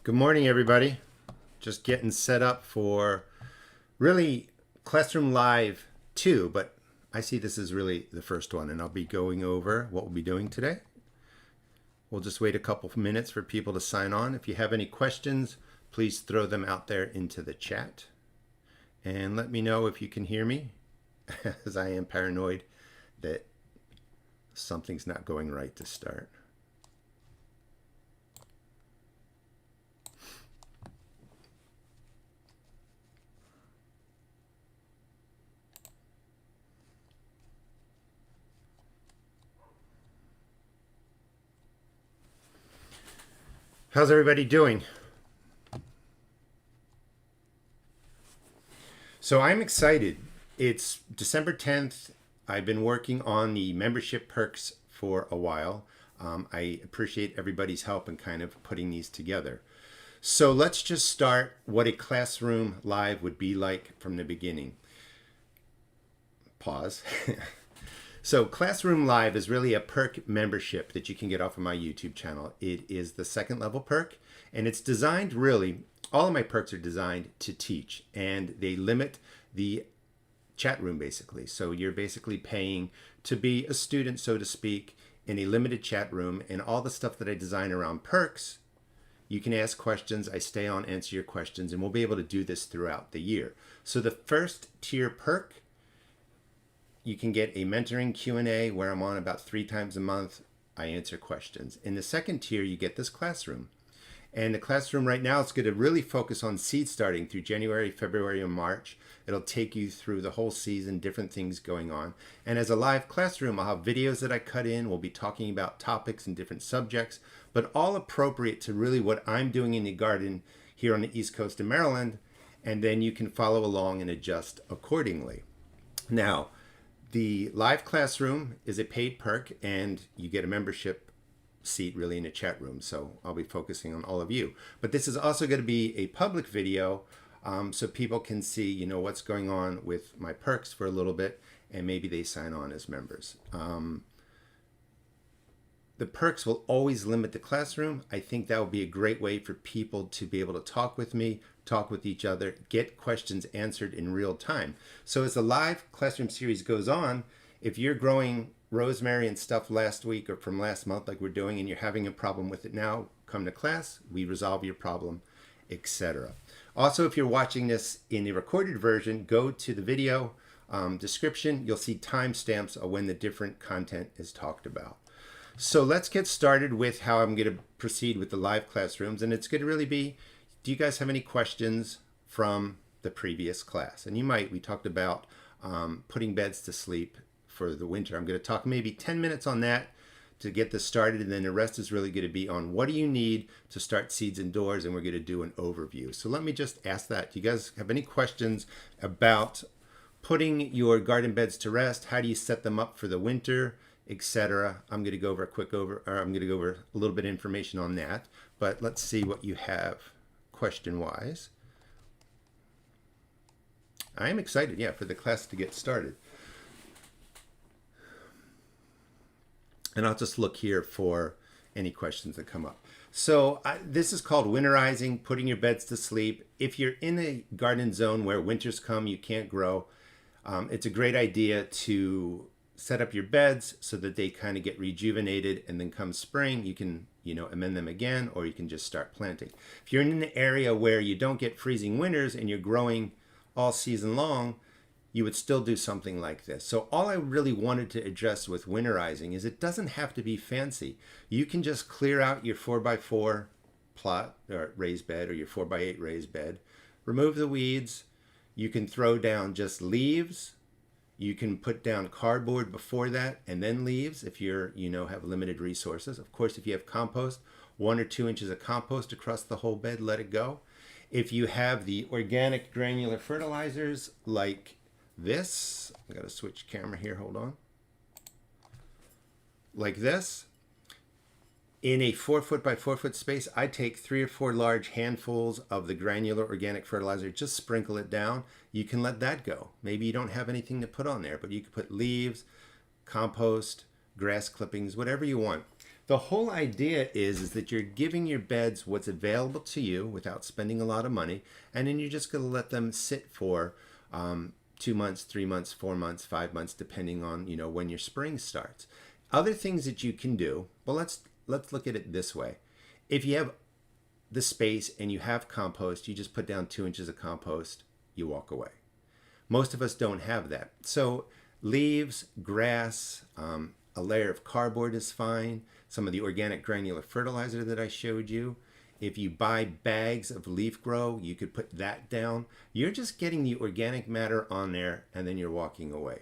Good morning, everybody. Just getting set up for really Classroom Live 2, but I see this is really the first one, and I'll be going over what we'll be doing today. We'll just wait a couple of minutes for people to sign on. If you have any questions, please throw them out there into the chat. And let me know if you can hear me, as I am paranoid that something's not going right to start. How's everybody doing? So I'm excited. It's December 10th. I've been working on the membership perks for a while. I appreciate everybody's help in kind of putting these together. So let's just start what a Classroom Live would be like from the beginning. Pause. So Classroom Live is really a perk membership that you can get off of my YouTube channel. It is the second level perk, and it's designed really, all of my perks are designed to teach, and they limit the chat room basically. So you're basically paying to be a student, so to speak, in a limited chat room, and all the stuff that I design around perks, you can ask questions, I stay on, answer your questions, and we'll be able to do this throughout the year. So the first tier perk, you can get a mentoring Q&A where I'm on about 3 times a month. I answer questions. In the second tier, you get this classroom. And the classroom right now is going to really focus on seed starting through January, February, and March. It'll take you through the whole season, different things going on. And as a live classroom, I'll have videos that I cut in. We'll be talking about topics and different subjects, but all appropriate to really what I'm doing in the garden here on the East Coast of Maryland. And then you can follow along and adjust accordingly. Now, the live classroom is a paid perk, and you get a membership seat really in a chat room. So I'll be focusing on all of you. But this is also going to be a public video, so people can see, you know, what's going on with my perks for a little bit, and maybe they sign on as members. The perks will always limit the classroom. I think that would be a great way for people to be able to talk with me, talk with each other, get questions answered in real time. So as the live classroom series goes on, if you're growing rosemary and stuff last week or from last month like we're doing, and you're having a problem with it now, come to class, we resolve your problem, etc. Also, if you're watching this in the recorded version, go to the video description. You'll see timestamps of when the different content is talked about. So let's get started with how I'm going to proceed with the live classrooms. And it's going to really be, do you guys have any questions from the previous class? And you might. We talked about putting beds to sleep for the winter. I'm going to talk maybe 10 minutes on that to get this started. And then the rest is really going to be on what do you need to start seeds indoors. And we're going to do an overview. So let me just ask that. Do you guys have any questions about putting your garden beds to rest? How do you set them up for the winter, etc.? I'm going to go over I'm going to go over a little bit of information on that, but let's see what you have question-wise. I am excited, yeah, for the class to get started. And I'll just look here for any questions that come up. So this is called winterizing, putting your beds to sleep. If you're in a garden zone where winters come, you can't grow, it's a great idea to set up your beds so that they kind of get rejuvenated, and then come spring you can, you know, amend them again, or you can just start planting. If you're in an area where you don't get freezing winters and you're growing all season long, you would still do something like this. So all I really wanted to address with winterizing is it doesn't have to be fancy. You can just clear out your 4x4 plot or raised bed, or your 4x8 raised bed, remove the weeds. You can throw down just leaves. You can put down cardboard before that and then leaves if you're, you know, have limited resources. Of course, if you have compost, 1 or 2 inches of compost across the whole bed, let it go. If you have the organic granular fertilizers like this, I got to switch camera here, hold on. Like this, in a 4-foot by 4-foot space, I take 3 or 4 large handfuls of the granular organic fertilizer, just sprinkle it down. You can let that go. Maybe you don't have anything to put on there, but you can put leaves, compost, grass clippings, whatever you want. The whole idea is that you're giving your beds what's available to you without spending a lot of money, and then you're just going to let them sit for 2 months, 3 months, 4 months, 5 months, depending on when your spring starts. Other things that you can do. Well, let's look at it this way. If you have the space and you have compost, you just put down 2 inches of compost, you walk away. Most of us don't have that. So leaves, grass, a layer of cardboard is fine. Some of the organic granular fertilizer that I showed you. If you buy bags of leaf grow, you could put that down. You're just getting the organic matter on there and then you're walking away.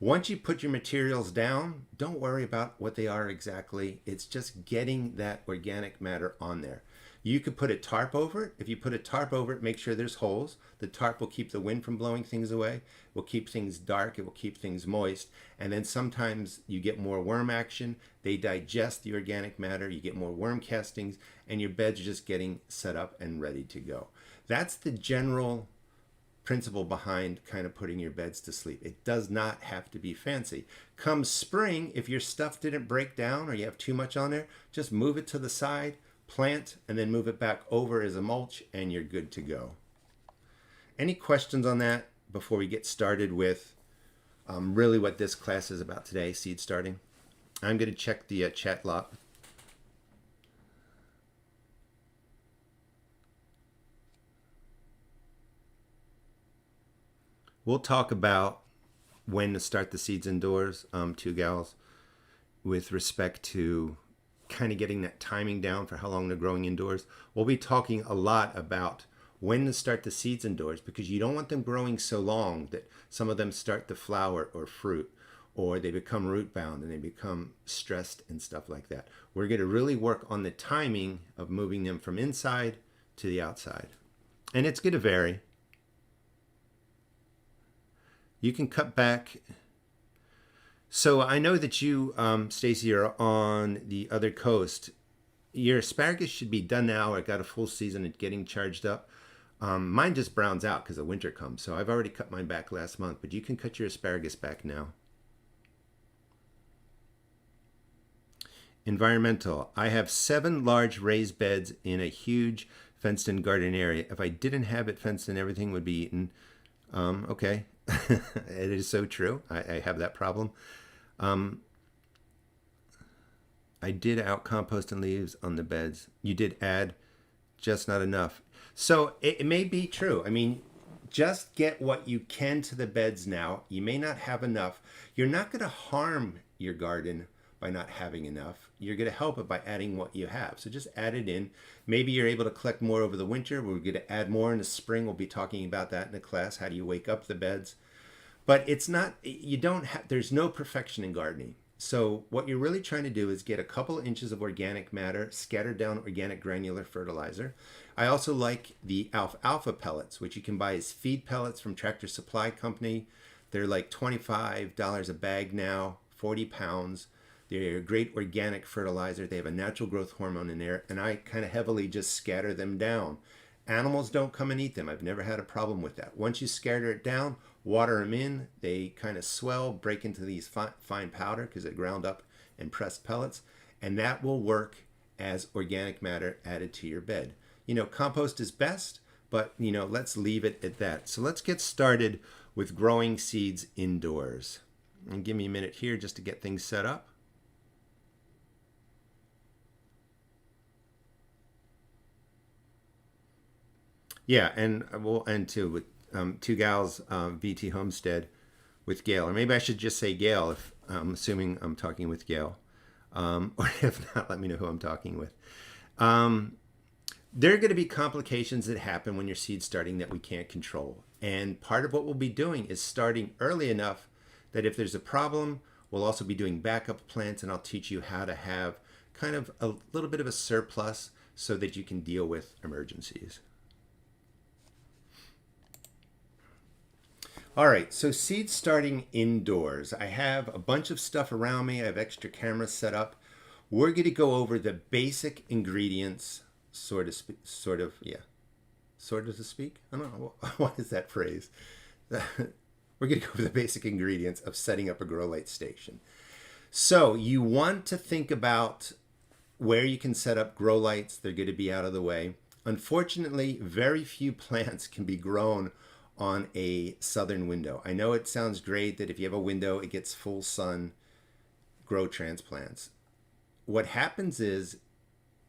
Once you put your materials down, don't worry about what they are exactly. It's just getting that organic matter on there. You could put a tarp over it. If you put a tarp over it, make sure there's holes. The tarp will keep the wind from blowing things away. It will keep things dark. It will keep things moist. And then sometimes you get more worm action. They digest the organic matter. You get more worm castings, and your bed's just getting set up and ready to go. That's the general principle behind kind of putting your beds to sleep. It does not have to be fancy. Come spring, if your stuff didn't break down or you have too much on there, just move it to the side, plant, and then move it back over as a mulch, and you're good to go. Any questions on that before we get started with really what this class is about today, seed starting? I'm going to check the chat log. We'll talk about when to start the seeds indoors, two gals, with respect to kind of getting that timing down for how long they're growing indoors. We'll be talking a lot about when to start the seeds indoors, because you don't want them growing so long that some of them start to flower or fruit, or they become root bound and they become stressed and stuff like that. We're going to really work on the timing of moving them from inside to the outside. And it's going to vary. You can cut back. So I know that you, Stacy, are on the other coast. Your asparagus should be done now. I got a full season at getting charged up. Mine just browns out because the winter comes. So I've already cut mine back last month, but you can cut your asparagus back now. Environmental. I have 7 large raised beds in a huge fenced-in garden area. If I didn't have it fenced in, everything would be eaten. Okay. It is so true. I have that problem. I did out compost and leaves on the beds. You did add, just not enough. So it may be true. I mean, just get what you can to the beds now. You may not have enough. You're not going to harm your garden by not having enough. You're going to help it by adding what you have. So just add it in. Maybe you're able to collect more over the winter. We're going to add more in the spring. We'll be talking about that in the class. How do you wake up the beds? But it's not, you don't have, there's no perfection in gardening. So what you're really trying to do is get a couple inches of organic matter, scattered down organic granular fertilizer. I also like the alfalfa pellets, which you can buy as feed pellets from Tractor Supply Company. They're like $25 a bag now, 40 pounds. They're a great organic fertilizer. They have a natural growth hormone in there, and I kind of heavily just scatter them down. Animals don't come and eat them. I've never had a problem with that. Once you scatter it down, water them in, they kind of swell, break into these fine powder because they're ground up and pressed pellets, and that will work as organic matter added to your bed. You know, compost is best, but, you know, let's leave it at that. So let's get started with growing seeds indoors. And give me a minute here just to get things set up. Yeah, and we'll end too with two gals, VT Homestead with Gail. Or maybe I should just say Gail, if I'm assuming I'm talking with Gail. Or if not, let me know who I'm talking with. There are going to be complications that happen when you're seed starting that we can't control. And part of what we'll be doing is starting early enough that if there's a problem, we'll also be doing backup plants, and I'll teach you how to have kind of a little bit of a surplus so that you can deal with emergencies. All right, so seed starting indoors. I have a bunch of stuff around me. I have extra cameras set up. We're going to go over the basic ingredients, sort of to speak. I don't know, what is that phrase? We're going to go over the basic ingredients of setting up a grow light station. So you want to think about where you can set up grow lights, they're going to be out of the way. Unfortunately, very few plants can be grown on a southern window. I know it sounds great that if you have a window, it gets full sun, grow transplants. What happens is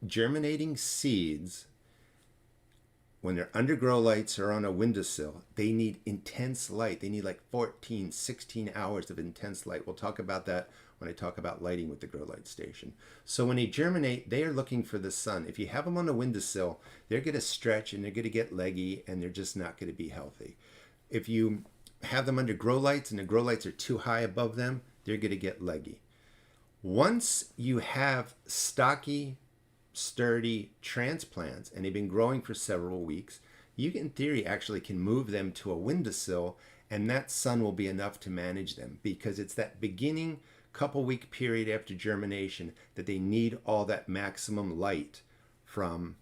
germinating seeds, when they're under grow lights or on a windowsill, they need intense light. They need like 14, 16 hours of intense light. We'll talk about that when I talk about lighting with the grow light station. So when they germinate, they are looking for the sun. If you have them on a windowsill, they're going to stretch and they're going to get leggy and they're just not going to be healthy. If you have them under grow lights and the grow lights are too high above them, they're going to get leggy. Once you have stocky, sturdy transplants and they've been growing for several weeks, you in theory actually can move them to a windowsill, and that sun will be enough to manage them, because it's that beginning couple week period after germination that they need all that maximum light from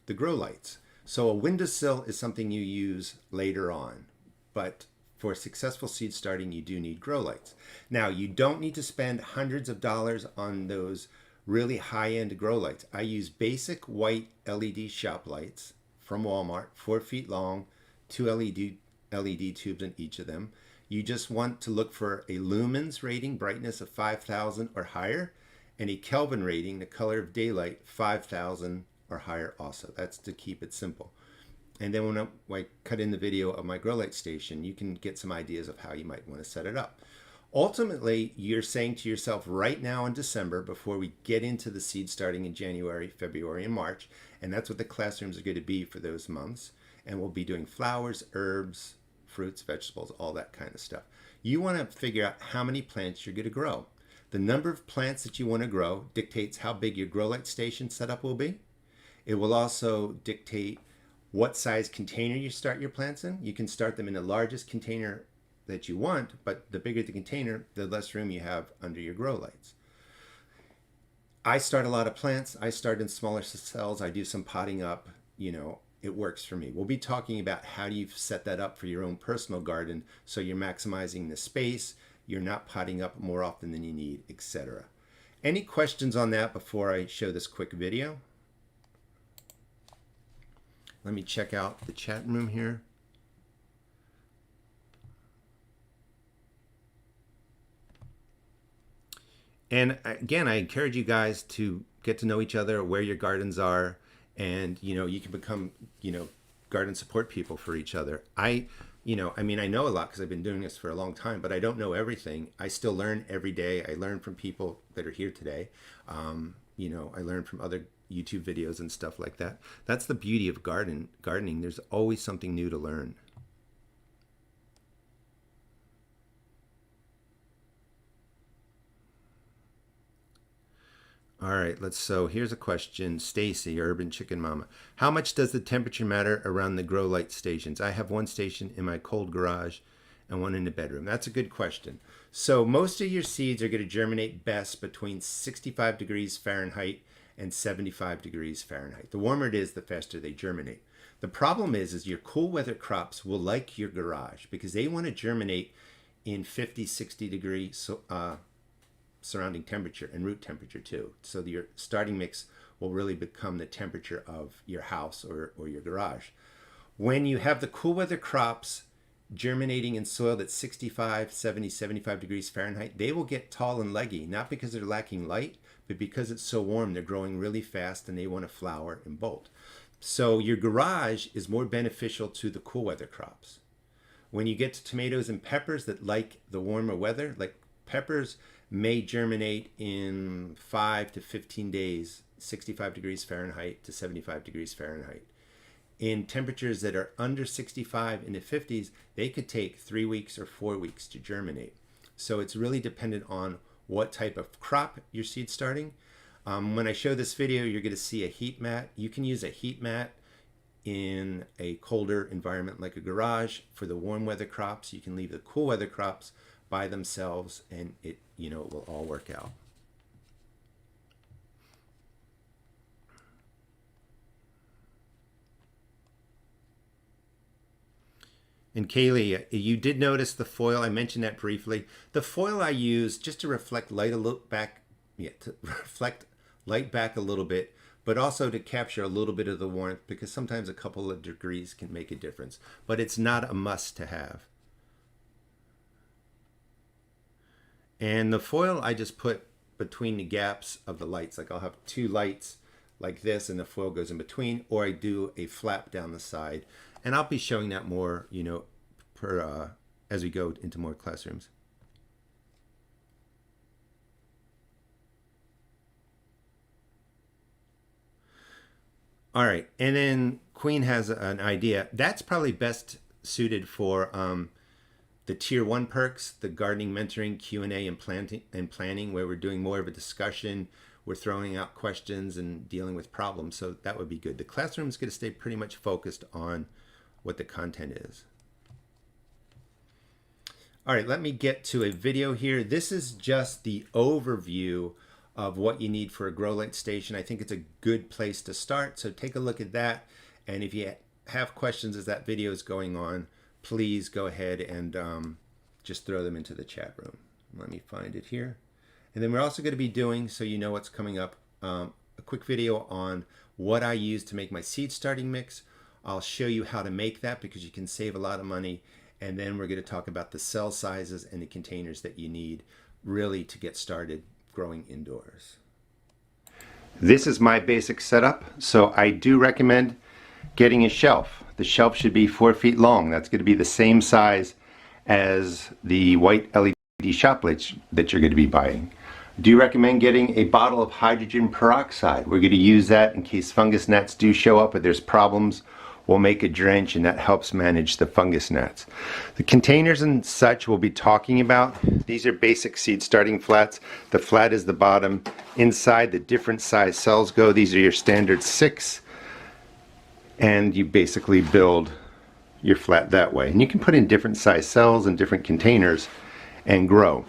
the grow lights. So a windowsill is something you use later on, but for successful seed starting, you do need grow lights. Now, you don't need to spend hundreds of dollars on those really high-end grow lights. I use basic white LED shop lights from Walmart, 4 feet long, 2 LED tubes in each of them. You just want to look for a lumens rating, brightness of 5,000 or higher, and a Kelvin rating, the color of daylight, 5,000 or higher also. That's to keep it simple. And then when I cut in the video of my grow light station, you can get some ideas of how you might want to set it up. Ultimately, you're saying to yourself right now in December, before we get into the seed starting in January, February, and March, and that's what the classrooms are going to be for those months, and we'll be doing flowers, herbs, fruits, vegetables, all that kind of stuff. You want to figure out how many plants you're going to grow. The number of plants that you want to grow dictates how big your grow light station setup will be. It will also dictate what size container you start your plants in. You can start them in the largest container that you want, but the bigger the container, the less room you have under your grow lights. I start a lot of plants. I start in smaller cells. I do some potting up, it works for me. We'll be talking about how do you set that up for your own personal garden so you're maximizing the space, you're not potting up more often than you need, etc. Any questions on that before I show this quick video? Let me check out the chat room here. And again, I encourage you guys to get to know each other, where your gardens are, and you can become garden support people for each other. I know a lot because I've been doing this for a long time, but I don't know everything. I still learn every day. I learn from people that are here today. I learn from other YouTube videos and stuff like that. That's the beauty of gardening. There's always something new to learn. All right, so here's a question. Stacy, Urban Chicken Mama. How much does the temperature matter around the grow light stations? I have one station in my cold garage and one in the bedroom. That's a good question. So most of your seeds are going to germinate best between 65 degrees Fahrenheit and 75 degrees Fahrenheit. The warmer it is, the faster they germinate. The problem is your cool weather crops will like your garage because they want to germinate in 50, 60 degrees surrounding temperature and root temperature too. So your starting mix will really become the temperature of your house or your garage. When you have the cool weather crops germinating in soil that's 65, 70, 75 degrees Fahrenheit, they will get tall and leggy, not because they're lacking light, but because it's so warm, they're growing really fast and they want to flower and bolt. So your garage is more beneficial to the cool weather crops. When you get to tomatoes and peppers that like the warmer weather, like peppers may germinate in 5 to 15 days, 65 degrees Fahrenheit to 75 degrees Fahrenheit. In temperatures that are under 65 in the 50s, they could take 3 weeks or 4 weeks to germinate. So it's really dependent on what type of crop you're seed starting. When I show this video, you're going to see a heat mat. You can use a heat mat in a colder environment like a garage. For the warm weather crops, you can leave the cool weather crops by themselves and it will all work out. And Kaylee, you did notice the foil. I mentioned that briefly. The foil I use just to reflect light light back a little bit, but also to capture a little bit of the warmth, because sometimes a couple of degrees can make a difference, but it's not a must to have. And the foil I just put between the gaps of the lights. Like I'll have two lights like this and the foil goes in between, or I do a flap down the side. And I'll be showing that more, you know, as we go into more classrooms. All right, and then Queen has an idea. That's probably best suited for the tier 1 perks, the gardening, mentoring, Q&A, and planning, where we're doing more of a discussion. We're throwing out questions and dealing with problems, so that would be good. The classroom is going to stay pretty much focused on what the content is. All right, let me get to a video here. This is just the overview of what you need for a grow light station. I think it's a good place to start, so take a look at that. And if you have questions as that video is going on, please go ahead and just throw them into the chat room. Let me find it here. And then we're also going to be doing, so you know what's coming up, a quick video on what I use to make my seed starting mix. I'll show you how to make that because you can save a lot of money. And then we're going to talk about the cell sizes and the containers that you need really to get started growing indoors. This is my basic setup. So I do recommend getting a shelf. The shelf should be 4 feet long. That's going to be the same size as the white LED shop lights that you're going to be buying. I do recommend getting a bottle of hydrogen peroxide. We're going to use that in case fungus gnats do show up or there's problems. We'll make a drench and that helps manage the fungus gnats. The containers and such we'll be talking about. These are basic seed starting flats. The flat is the bottom. Inside the different size cells go. These are your standard 6. And you basically build your flat that way. And you can put in different size cells and different containers and grow.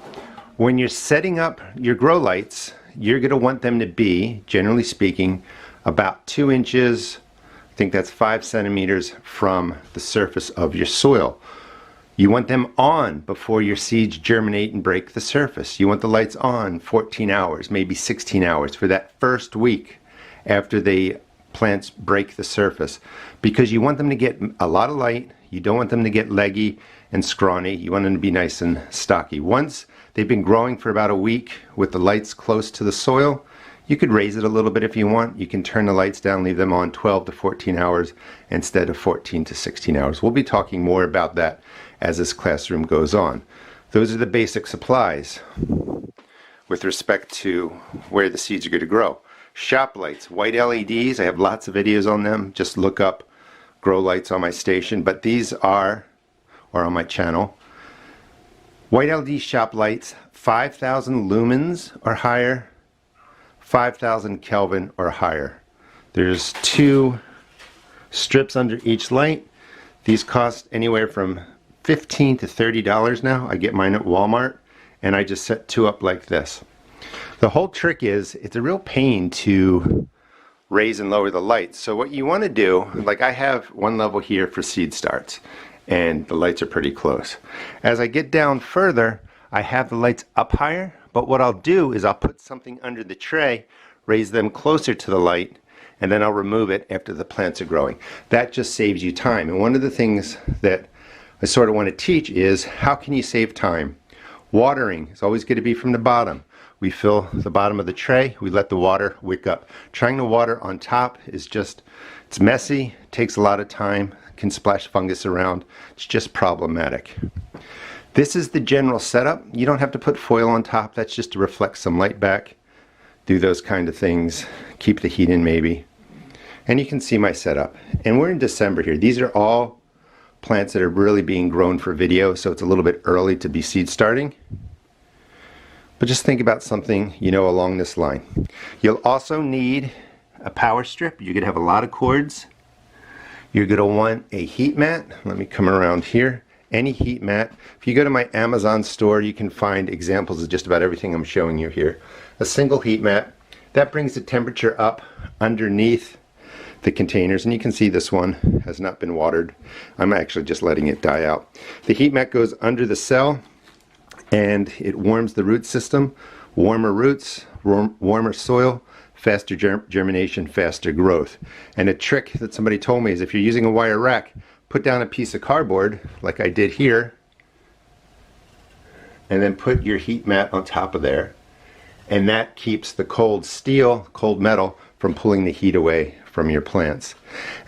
When you're setting up your grow lights, you're going to want them to be, generally speaking, about 2 inches, I think that's 5 centimeters from the surface of your soil. You want them on before your seeds germinate and break the surface. You want the lights on 14 hours, maybe 16 hours for that first week after the plants break the surface, because you want them to get a lot of light. You don't want them to get leggy and scrawny. You want them to be nice and stocky. Once they've been growing for about a week with the lights close to the soil, you could raise it a little bit if you want. You can turn the lights down, leave them on 12 to 14 hours instead of 14 to 16 hours. We'll be talking more about that as this classroom goes on. Those are the basic supplies with respect to where the seeds are going to grow. Shop lights, white LEDs, I have lots of videos on them. Just look up grow lights on my station, but these are, or on my channel, white LED shop lights, 5,000 lumens or higher, 5,000 Kelvin or higher. There's 2 strips under each light. These cost anywhere from $15 to $30 now. I get mine at Walmart, and I just set 2 up like this. The whole trick is, it's a real pain to raise and lower the lights. So what you want to do, like I have one level here for seed starts, and the lights are pretty close. As I get down further, I have the lights up higher, but what I'll do is I'll put something under the tray, raise them closer to the light, and then I'll remove it after the plants are growing. That just saves you time. And one of the things that I sort of want to teach is, how can you save time? Watering is always going to be from the bottom. We fill the bottom of the tray, we let the water wick up. Trying to water on top is just, it's messy, takes a lot of time, can splash fungus around. It's just problematic. This is the general setup. You don't have to put foil on top, that's just to reflect some light back. Do those kind of things, keep the heat in maybe. And you can see my setup. And we're in December here. These are all plants that are really being grown for video, so it's a little bit early to be seed starting. But just think about something, you know, along this line. You'll also need a power strip. You're going to have a lot of cords. You're going to want a heat mat. Let me come around here. Any heat mat. If you go to my Amazon store, you can find examples of just about everything I'm showing you here. A single heat mat. That brings the temperature up underneath the containers, and you can see this one has not been watered. I'm actually just letting it die out. The heat mat goes under the cell, and it warms the root system. Warmer roots, warmer soil, faster germination, faster growth. And a trick that somebody told me is if you're using a wire rack, put down a piece of cardboard like I did here, and then put your heat mat on top of there. And that keeps the cold steel, cold metal, from pulling the heat away from your plants.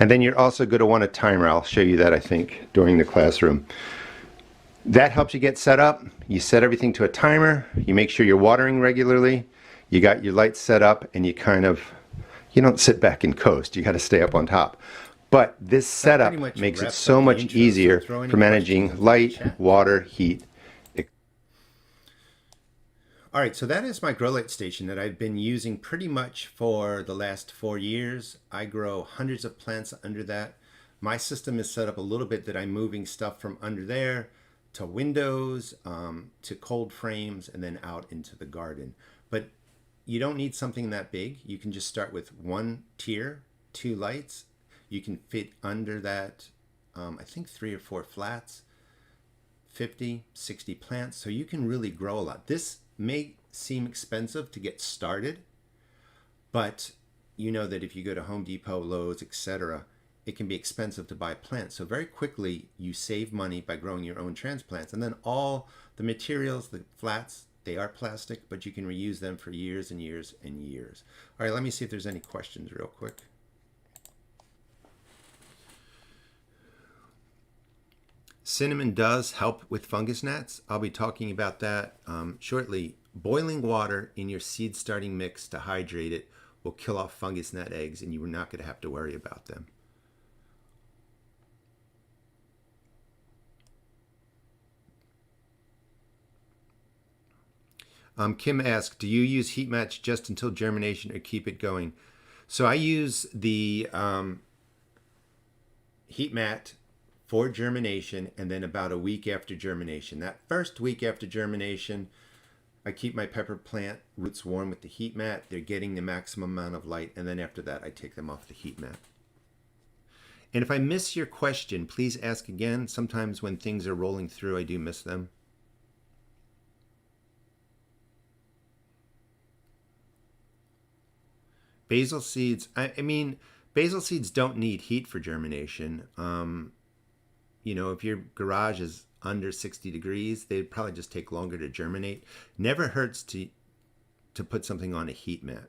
And then you're also going to want a timer. I'll show you that, I think, during the classroom. That helps you get set up. You set everything to a timer. You make sure you're watering regularly. You got your lights set up, and you don't sit back and coast. You got to stay up on top. But this setup makes it so much easier for managing light, water, heat. All right, so that is my grow light station that I've been using pretty much for the last 4 years. I grow hundreds of plants under that. My system is set up a little bit that I'm moving stuff from under there to windows, to cold frames, and then out into the garden. But you don't need something that big. You can just start with 1 tier, 2 lights. You can fit under that, I think 3 or 4 flats, 50, 60 plants. So you can really grow a lot. This may seem expensive to get started, but you know that if you go to Home Depot, Lowe's, etc., it can be expensive to buy plants. So very quickly you save money by growing your own transplants. And then all the materials, the flats, they are plastic, but you can reuse them for years and years and years. All right, let me see if there's any questions real quick. Cinnamon does help with fungus gnats. I'll be talking about that shortly. Boiling water in your seed starting mix to hydrate it will kill off fungus gnat eggs, and you are not going to have to worry about them. Kim asked, do you use heat mats just until germination or keep it going? So I use the heat mat for germination, and then about a week after germination. That first week after germination, I keep my pepper plant roots warm with the heat mat. They're getting the maximum amount of light, and then after that I take them off the heat mat. And if I miss your question, please ask again. Sometimes when things are rolling through, I do miss them. Basil seeds, I mean, basil seeds don't need heat for germination. You know, if your garage is under 60 degrees, they'd probably just take longer to germinate. Never hurts to put something on a heat mat.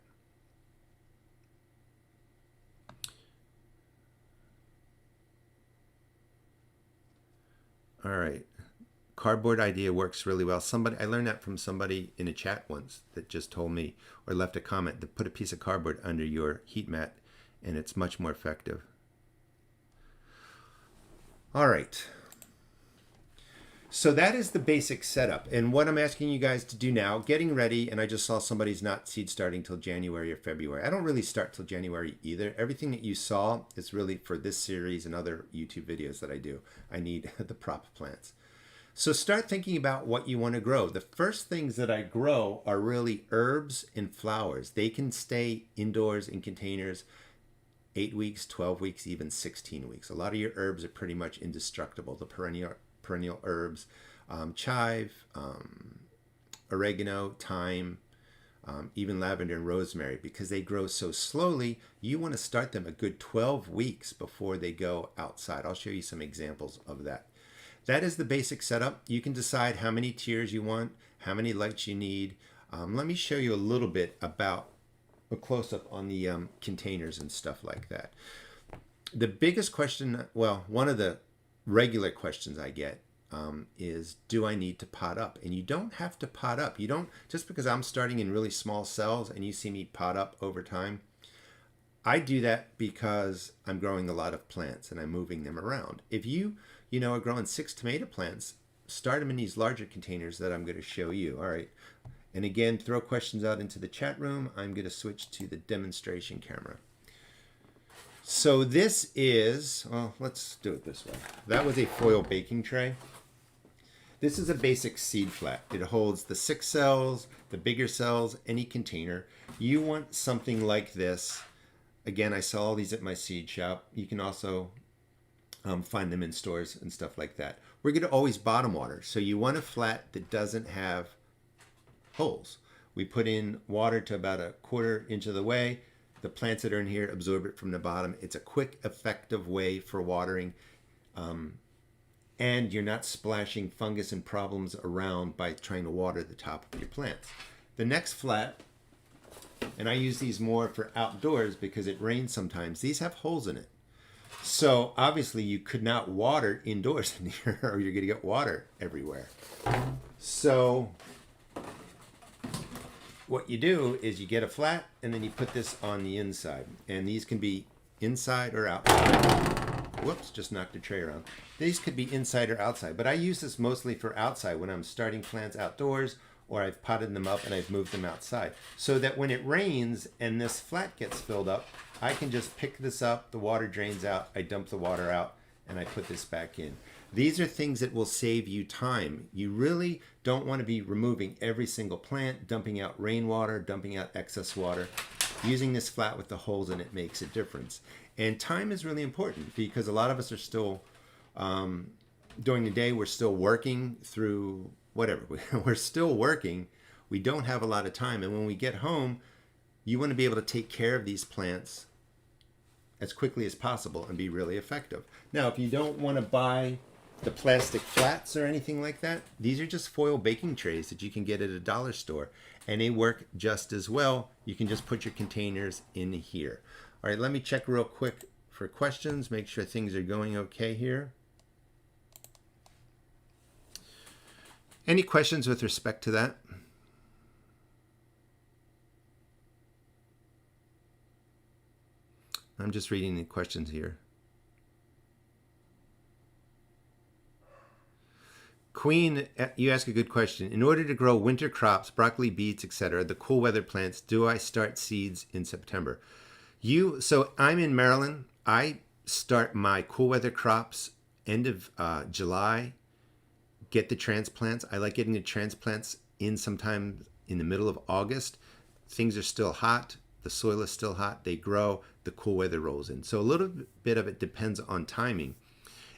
All right. Cardboard idea works really well. I learned that from somebody in a chat once that just told me, or left a comment, to put a piece of cardboard under your heat mat, and it's much more effective. All right. So that is the basic setup. And what I'm asking you guys to do now, getting ready, and I just saw somebody's not seed starting till January or February. I don't really start till January either. Everything that you saw is really for this series and other YouTube videos that I do. I need the prop plants. So start thinking about what you want to grow. The first things that I grow are really herbs and flowers. They can stay indoors in containers 8 weeks, 12 weeks, even 16 weeks. A lot of your herbs are pretty much indestructible. The perennial herbs, chive, oregano, thyme, even lavender and rosemary, because they grow so slowly, you want to start them a good 12 weeks before they go outside. I'll show you some examples of that. That is the basic setup. You can decide how many tiers you want, how many lights you need. Let me show you a little bit about a close-up on the containers and stuff like that. The biggest question, well, one of the regular questions I get is, do I need to pot up? And you don't have to pot up. You don't, just because I'm starting in really small cells and you see me pot up over time. I do that because I'm growing a lot of plants and I'm moving them around. If you are growing 6 tomato plants, start them in these larger containers that I'm going to show you. All right. And again, throw questions out into the chat room. I'm going to switch to the demonstration camera. So this is, well, let's do it this way. That was a foil baking tray. This is a basic seed flat. It holds the 6 cells, the bigger cells, any container. You want something like this. Again, I sell all these at my seed shop. You can also find them in stores and stuff like that. We're going to always bottom water. So you want a flat that doesn't have holes. We put in water to about a 1/4 inch of the way. The plants that are in here absorb it from the bottom. It's a quick, effective way for watering. And you're not splashing fungus and problems around by trying to water the top of your plants. The next flat, and I use these more for outdoors because it rains sometimes, these have holes in it. So obviously you could not water indoors in here or you're going to get water everywhere. So what you do is you get a flat and then you put this on the inside. And these can be inside or outside. Whoops, just knocked the tray around. These could be inside or outside, but I use this mostly for outside when I'm starting plants outdoors, or I've potted them up and I've moved them outside. So that when it rains and this flat gets filled up, I can just pick this up, the water drains out, I dump the water out, and I put this back in. These are things that will save you time. You really don't want to be removing every single plant, dumping out rainwater, dumping out excess water. Using this flat with the holes in it makes a difference. And time is really important because a lot of us are still, during the day, we're still working through whatever. We're still working. We don't have a lot of time. And when we get home, you want to be able to take care of these plants as quickly as possible and be really effective. Now, if you don't want to buy the plastic flats or anything like that, these are just foil baking trays that you can get at a dollar store, and they work just as well. You can just put your containers in here. All right, let me check real quick for questions, make sure things are going okay here. Any questions with respect to that? I'm just reading the questions here. Queen, you ask a good question. In order to grow winter crops, broccoli, beets, etc., the cool weather plants, do I start seeds in September? So I'm in Maryland. I start my cool weather crops end of July, get the transplants. I like getting the transplants in sometime in the middle of August. Things are still hot. The soil is still hot. They grow. The cool weather rolls in. So a little bit of it depends on timing.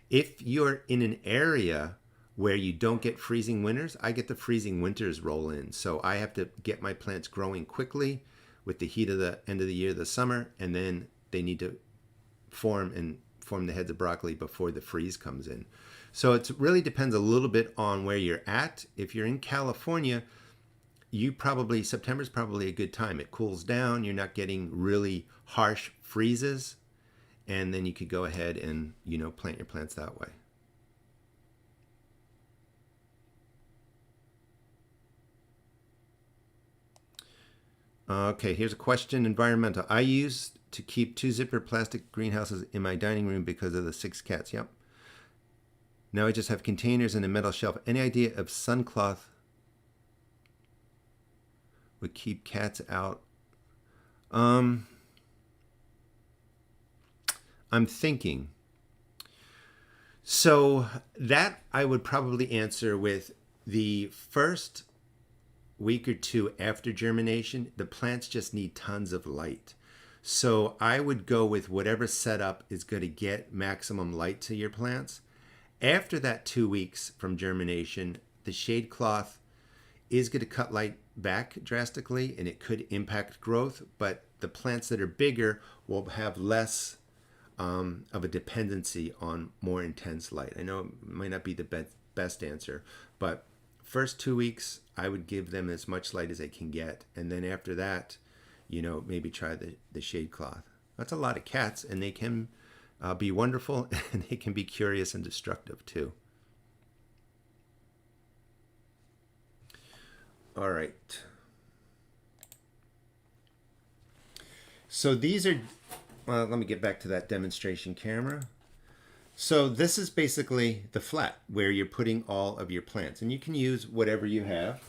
If you're in an area where you don't get freezing winters, I get the freezing winters roll in. So I have to get my plants growing quickly with the heat of the end of the year, the summer, and then they need to form the heads of broccoli before the freeze comes in. So it really depends a little bit on where you're at. If you're in California, September's probably a good time. It cools down, you're not getting really harsh freezes, and then you could go ahead and, plant your plants that way. Okay, here's a question. Environmental. I used to keep 2 zipper plastic greenhouses in my dining room because of the 6 cats. Yep. Now I just have containers and a metal shelf. Any idea of suncloth would keep cats out? I'm thinking. So that I would probably answer with the first week or 2 after germination. The plants just need tons of light. So I would go with whatever setup is going to get maximum light to your plants. After that 2 weeks from germination, the shade cloth is going to cut light back drastically and it could impact growth, but the plants that are bigger will have less of a dependency on more intense light. I know it might not be the best answer, but first 2 weeks, I would give them as much light as they can get. And then after that, maybe try the shade cloth. That's a lot of cats, and they can be wonderful, and they can be curious and destructive too. All right. So these are, let me get back to that demonstration camera. So this is basically the flat where you're putting all of your plants, and you can use whatever you have.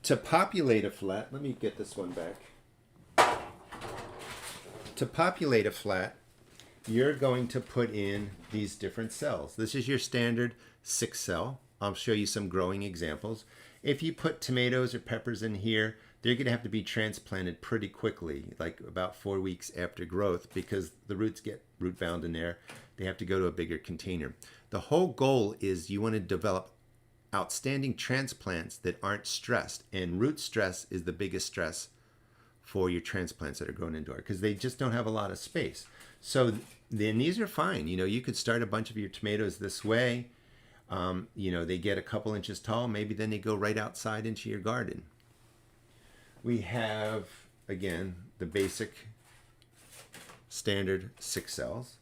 To populate a flat, let me get this one back. To populate a flat, you're going to put in these different cells. This is your standard 6 cell. I'll show you some growing examples. If you put tomatoes or peppers in here, they're going to have to be transplanted pretty quickly, like about 4 weeks after growth, because the roots get root bound in there. They have to go to a bigger container. The whole goal is you want to develop outstanding transplants that aren't stressed. And root stress is the biggest stress for your transplants that are grown indoor because they just don't have a lot of space. So then these are fine. You know, you could start a bunch of your tomatoes this way. You know, they get a couple inches tall. Maybe then they go right outside into your garden. We have, again, the basic standard 6 cells.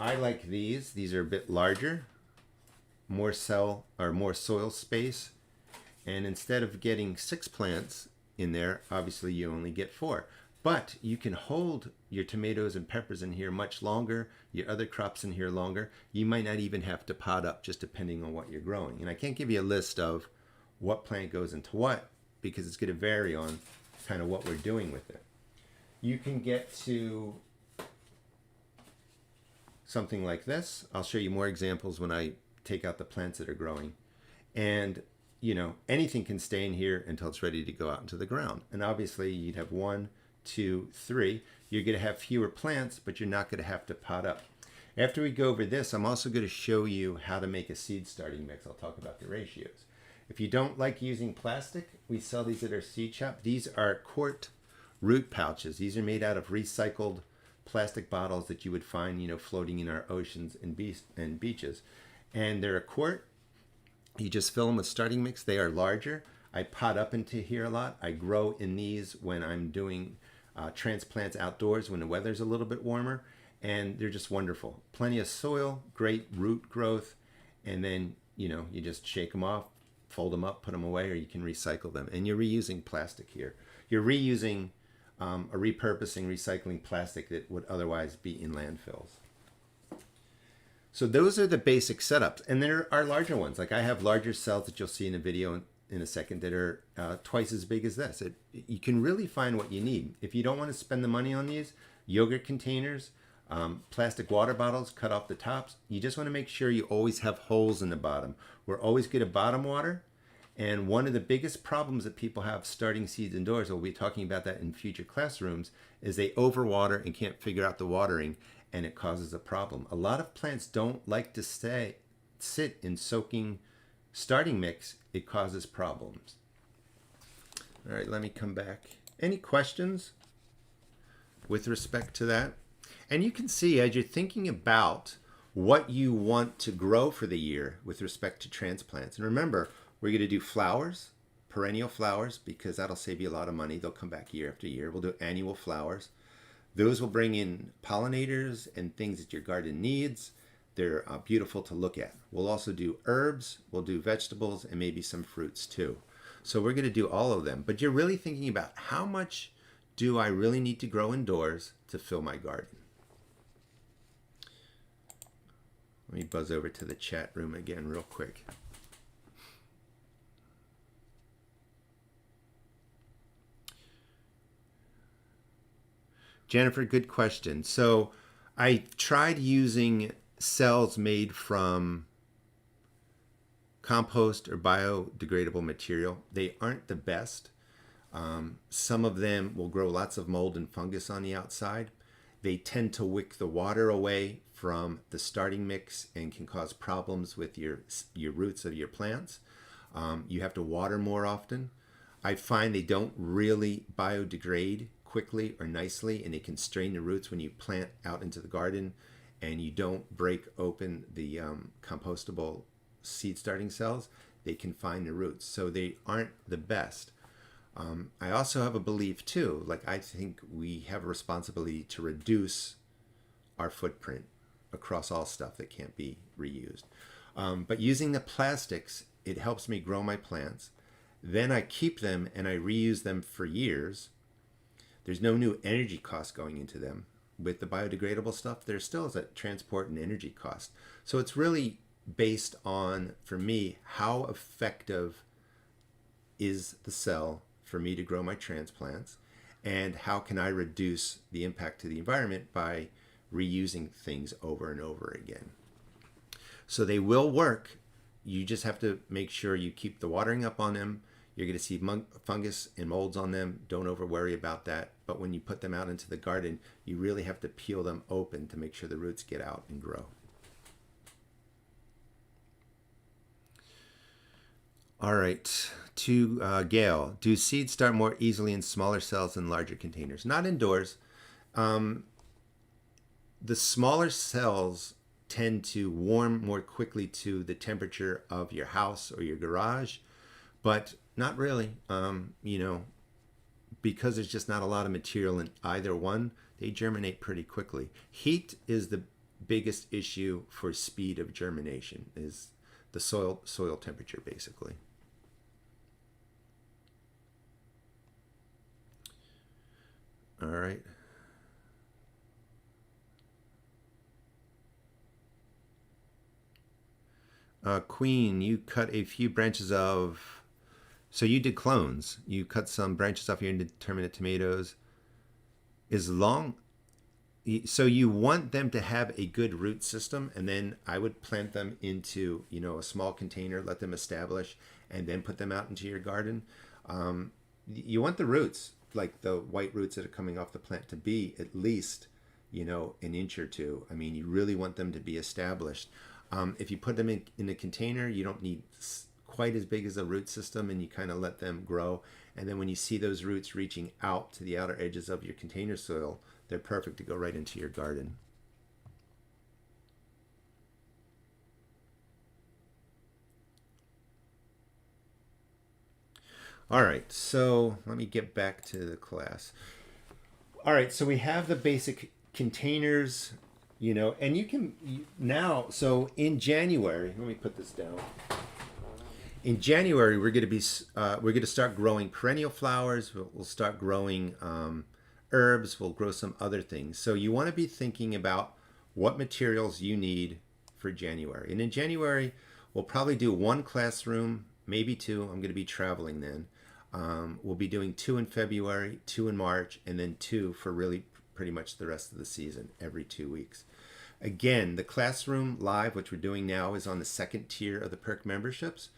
I like these. These are a bit larger, more cell or more soil space. And instead of getting 6 plants in there, obviously you only get 4. But you can hold your tomatoes and peppers in here much longer, your other crops in here longer. You might not even have to pot up, just depending on what you're growing. And I can't give you a list of what plant goes into what, because it's going to vary on kind of what we're doing with it. You can get to something like this. I'll show you more examples when I take out the plants that are growing. And you know, anything can stay in here until it's ready to go out into the ground. And obviously you'd have 1, 2, 3. You're going to have fewer plants, but you're not going to have to pot up. After we go over this, I'm also going to show you how to make a seed starting mix. I'll talk about the ratios. If you don't like using plastic, we sell these at our seed shop. These are quart root pouches. These are made out of recycled plastic bottles that you would find, you know, floating in our oceans and beaches. And they're a quart. You just fill them with starting mix. They are larger. I pot up into here a lot. I grow in these when I'm doing transplants outdoors when the weather's a little bit warmer. And they're just wonderful. Plenty of soil, great root growth. And then, you know, you just shake them off, fold them up, put them away, or you can recycle them. And you're reusing plastic here. You're reusing or repurposing, recycling plastic that would otherwise be in landfills. So those are the basic setups. And there are larger ones. Like I have larger cells that you'll see in a video in a second that are twice as big as this. You can really find what you need. If you don't want to spend the money on these, yogurt containers, plastic water bottles, cut off the tops. You just want to make sure you always have holes in the bottom. We're always good at bottom water. And one of the biggest problems that people have starting seeds indoors, we'll be talking about that in future classrooms, is they overwater and can't figure out the watering, and it causes a problem. A lot of plants don't like to sit in soaking starting mix. It causes problems. All right, let me come back. Any questions with respect to that? And you can see as you're thinking about what you want to grow for the year with respect to transplants. And remember, we're going to do flowers, perennial flowers, because that'll save you a lot of money. They'll come back year after year. We'll do annual flowers. Those will bring in pollinators and things that your garden needs. They're beautiful to look at. We'll also do herbs, we'll do vegetables, and maybe some fruits too. So we're going to do all of them. But you're really thinking about how much do I really need to grow indoors to fill my garden? Let me buzz over to the chat room again real quick. Jennifer, good question. So I tried using cells made from compost or biodegradable material. They aren't the best. Some of them will grow lots of mold and fungus on the outside. They tend to wick the water away from the starting mix and can cause problems with your roots of your plants. You have to water more often. I find they don't really biodegrade quickly or nicely, and they can strain the roots when you plant out into the garden and you don't break open the compostable seed starting cells. They confine the roots, so they aren't the best. I also have a belief too, like I think we have a responsibility to reduce our footprint across all stuff that can't be reused. But using the plastics, it helps me grow my plants. Then I keep them and I reuse them for years. There's no new energy cost going into them. With the biodegradable stuff, there still is a transport and energy cost. So it's really based on, for me, how effective is the cell for me to grow my transplants, and how can I reduce the impact to the environment by reusing things over and over again. So they will work. You just have to make sure you keep the watering up on them. You're going to see fungus and molds on them. Don't over worry about that. But when you put them out into the garden, you really have to peel them open to make sure the roots get out and grow. All right, to Gail, do seeds start more easily in smaller cells than larger containers? Not indoors. Um, the smaller cells tend to warm more quickly to the temperature of your house or your garage, but not really. Because there's just not a lot of material in either one, they germinate pretty quickly. Heat is the biggest issue for speed of germination, is the soil temperature, basically. All right. Queen, you cut a few branches of. So you did clones. You cut some branches off your indeterminate tomatoes. As long. So you want them to have a good root system, and then I would plant them into a small container, let them establish, and then put them out into your garden. You want the roots, like the white roots that are coming off the plant, to be at least an inch or two. I mean, you really want them to be established. If you put them in a container, you don't need quite as big as a root system, and you kind of let them grow. And then when you see those roots reaching out to the outer edges of your container soil, they're perfect to go right into your garden. All right, so let me get back to the class. All right, so we have the basic containers, and you can now, so in January, let me put this down. In January, we're going to start growing perennial flowers. We'll start growing herbs. We'll grow some other things. So you want to be thinking about what materials you need for January. And in January, we'll probably do one classroom, maybe two. I'm going to be traveling then. We'll be doing 2 in February, 2 in March, and then 2 for really pretty much the rest of the season, every 2 weeks. Again, the classroom live, which we're doing now, is on the second tier of the perk memberships.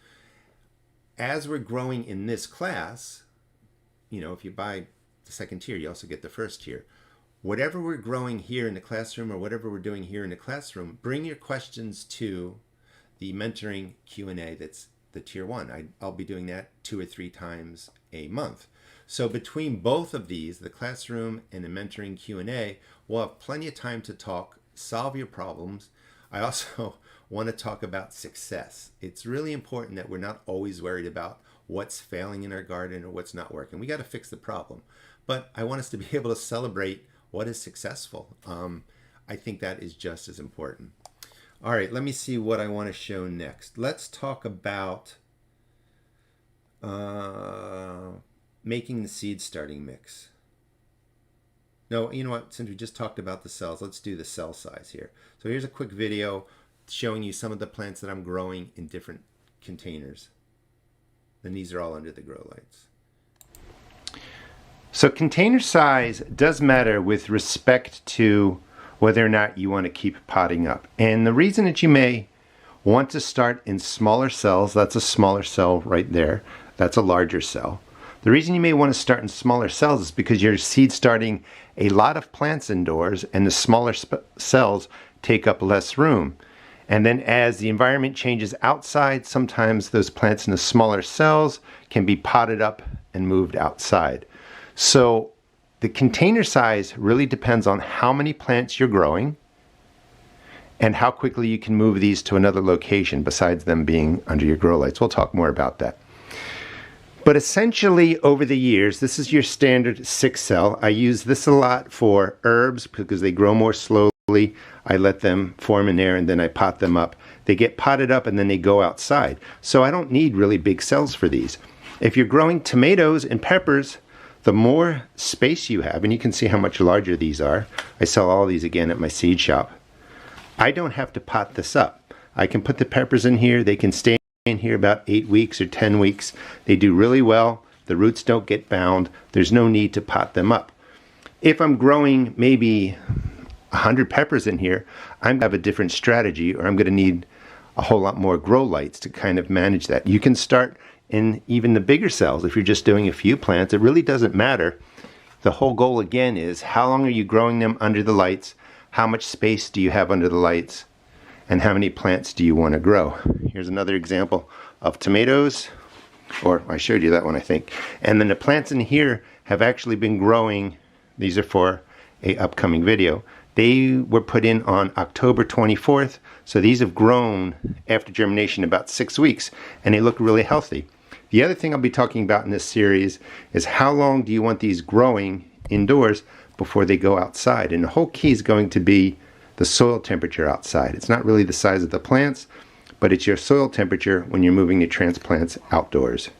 As we're growing in this class, if you buy the second tier, you also get the first tier. Whatever we're growing here in the classroom or whatever we're doing here in the classroom, bring your questions to the mentoring Q&A that's the tier 1. I'll be doing that 2 or 3 times a month. So between both of these, the classroom and the mentoring Q&A, we'll have plenty of time to talk, solve your problems. I also want to talk about success. It's really important that we're not always worried about what's failing in our garden or what's not working. We got to fix the problem. But I want us to be able to celebrate what is successful. I think that is just as important. All right, let me see what I want to show next. Let's talk about making the seed starting mix. No, you know what? Since we just talked about the cells, let's do the cell size here. So here's a quick video showing you some of the plants that I'm growing in different containers. And these are all under the grow lights. So container size does matter with respect to whether or not you want to keep potting up. And the reason that you may want to start in smaller cells, that's a smaller cell right there, that's a larger cell. The reason you may want to start in smaller cells is because you're seed starting a lot of plants indoors, and the smaller cells take up less room. And then as the environment changes outside, sometimes those plants in the smaller cells can be potted up and moved outside. So the container size really depends on how many plants you're growing and how quickly you can move these to another location besides them being under your grow lights. We'll talk more about that. But essentially, over the years, this is your standard 6 cell. I use this a lot for herbs because they grow more slowly. I let them form in there and then I pot them up. They get potted up and then they go outside. So I don't need really big cells for these. If you're growing tomatoes and peppers, the more space you have, and you can see how much larger these are. I sell all these again at my seed shop. I don't have to pot this up. I can put the peppers in here. They can stay in here about 8 weeks or 10 weeks. They do really well. The roots don't get bound. There's no need to pot them up. If I'm growing maybe 100 peppers in here, I'm going to have a different strategy, or I'm going to need a whole lot more grow lights to kind of manage that. You can start in even the bigger cells if you're just doing a few plants. It really doesn't matter. The whole goal again is how long are you growing them under the lights, how much space do you have under the lights, and how many plants do you want to grow. Here's another example of tomatoes. or I showed you that one, I think. And then the plants in here have actually been growing. These are for a upcoming video. They were put in on October 24th, so these have grown after germination about 6 weeks, and they look really healthy. The other thing I'll be talking about in this series is how long do you want these growing indoors before they go outside. And the whole key is going to be the soil temperature outside. It's not really the size of the plants, but it's your soil temperature when you're moving the transplants outdoors.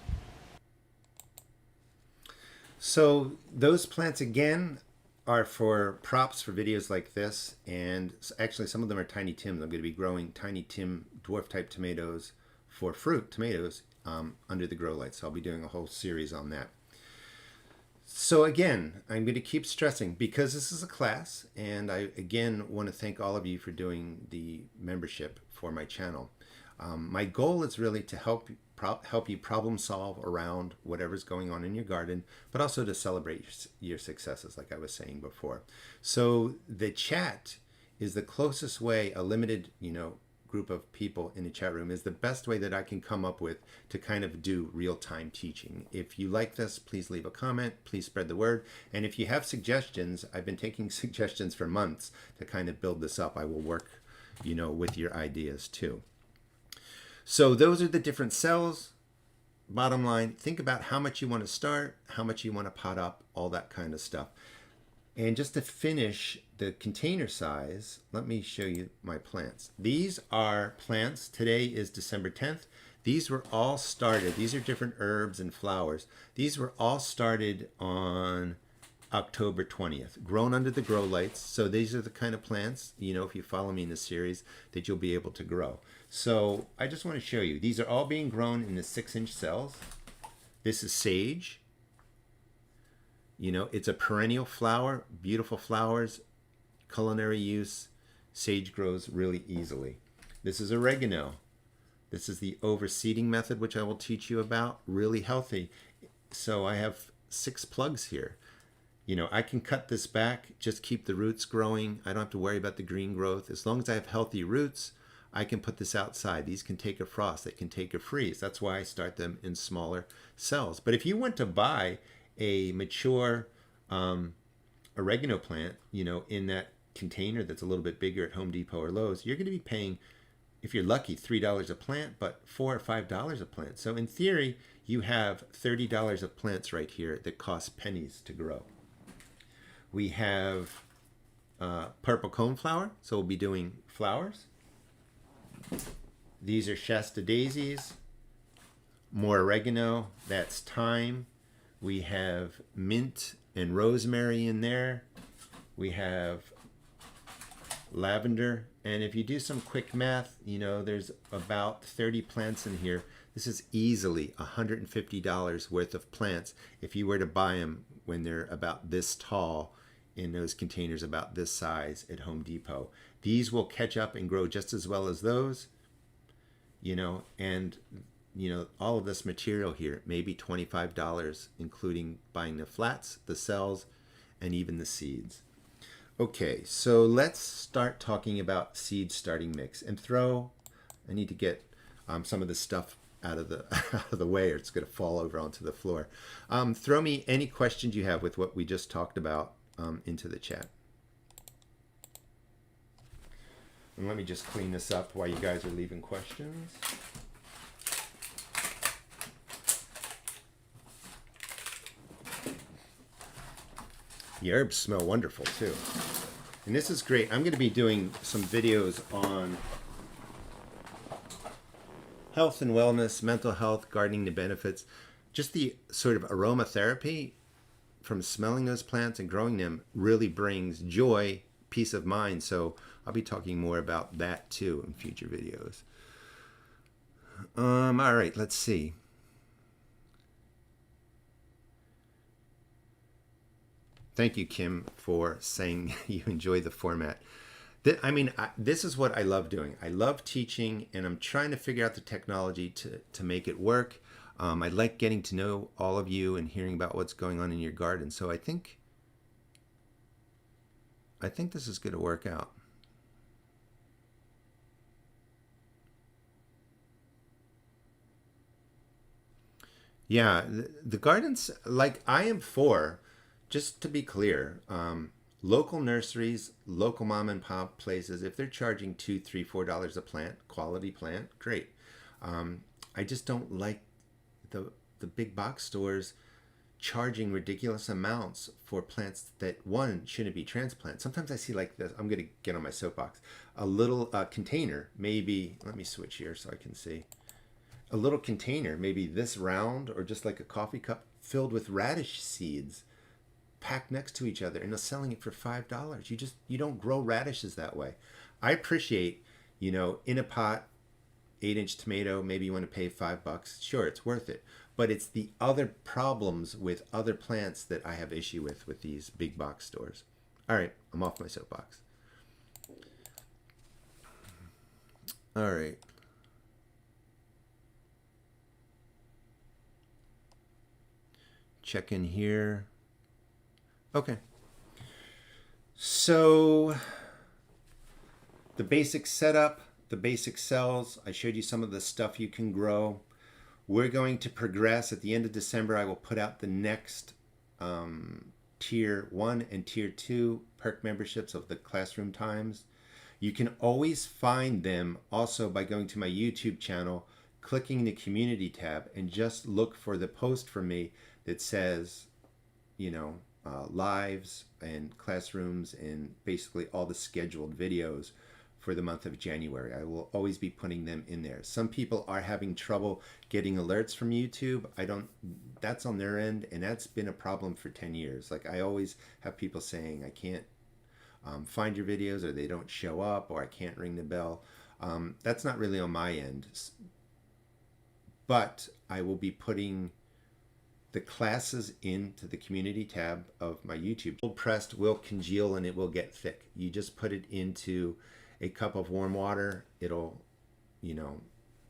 So those plants again are for props for videos like this, and actually some of them are tiny Tims. I'm going to be growing tiny Tim dwarf type tomatoes for fruit tomatoes under the grow lights. So I'll be doing a whole series on that. So again, I'm going to keep stressing because this is a class, and I again want to thank all of you for doing the membership for my channel. My goal is really to help you problem solve around whatever's going on in your garden, but also to celebrate your successes, like I was saying before. So the chat is the closest way, a limited, group of people in the chat room is the best way that I can come up with to kind of do real-time teaching. If you like this, please leave a comment, please spread the word. And if you have suggestions, I've been taking suggestions for months to kind of build this up. I will work, with your ideas too. So those are the different cells. Bottom line, think about how much you want to start, how much you want to pot up, all that kind of stuff. And just to finish the container size, let me show you my plants. These are plants. Today is December 10th. These were all started. These are different herbs and flowers. These were all started on October 20th, grown under the grow lights. So these are the kind of plants, if you follow me in this series, that you'll be able to grow. So I just want to show you. These are all being grown in the 6-inch cells. This is sage. It's a perennial flower, beautiful flowers, culinary use. Sage grows really easily. This is oregano. This is the overseeding method, which I will teach you about, really healthy. So I have 6 plugs here. I can cut this back, just keep the roots growing. I don't have to worry about the green growth. As long as I have healthy roots, I can put this outside. These can take a frost, they can take a freeze. That's why I start them in smaller cells. But if you went to buy a mature oregano plant, in that container that's a little bit bigger at Home Depot or Lowe's, you're going to be paying, if you're lucky, $3 a plant, but $4 or $5 a plant. So in theory, you have $30 of plants right here that cost pennies to grow. We have purple coneflower, so we'll be doing flowers. These are Shasta daisies, more oregano, that's thyme. We have mint and rosemary in there. We have lavender. And if you do some quick math, there's about 30 plants in here. This is easily $150 worth of plants if you were to buy them when they're about this tall in those containers about this size at Home Depot. These will catch up and grow just as well as those, and all of this material here, maybe $25, including buying the flats, the cells, and even the seeds. Okay, so let's start talking about seed starting mix. And I need to get some of this stuff out of the way, or it's going to fall over onto the floor. Throw me any questions you have with what we just talked about into the chat. And let me just clean this up while you guys are leaving questions. The herbs smell wonderful too. And this is great. I'm going to be doing some videos on health and wellness, mental health, gardening, the benefits, just the sort of aromatherapy from smelling those plants and growing them really brings joy, peace of mind. So I'll be talking more about that too in future videos. All right, let's see. Thank you, Kim, for saying you enjoy the format. This is what I love doing. I love teaching, and I'm trying to figure out the technology to make it work. I like getting to know all of you and hearing about what's going on in your garden. So I think this is going to work out. Yeah, the gardens, like I am for, just to be clear, local nurseries, local mom and pop places, if they're charging $2, $3, $4 a plant, quality plant, great. I just don't like the big box stores charging ridiculous amounts for plants that one shouldn't be transplants. Sometimes I see like this. I'm gonna get on my soapbox. A little container, maybe. Let me switch here so I can see. A little container, maybe this round or just like a coffee cup filled with radish seeds packed next to each other, and they're selling it for $5. You don't grow radishes that way. I appreciate, in a pot, 8-inch tomato, maybe you want to pay $5. Sure, it's worth it. But it's the other problems with other plants that I have issue with these big box stores. All right, I'm off my soapbox. All right. Check in here. Okay. So the basic setup, the basic cells, I showed you some of the stuff you can grow. We're going to progress. At the end of December, I will put out the next Tier 1 and Tier 2 perk memberships of the Classroom Times. You can always find them also by going to my YouTube channel, clicking the community tab, and just look for the post from me that says, lives and classrooms and basically all the scheduled videos for the month of January. I will always be putting them in there. Some people are having trouble getting alerts from YouTube. That's on their end, and that's been a problem for 10 years. Like I always have people saying, I can't find your videos, or they don't show up, or I can't ring the bell. That's not really on my end. But I will be putting the classes into the community tab of my YouTube. Cold pressed will congeal and it will get thick. You just put it into a cup of warm water, it'll,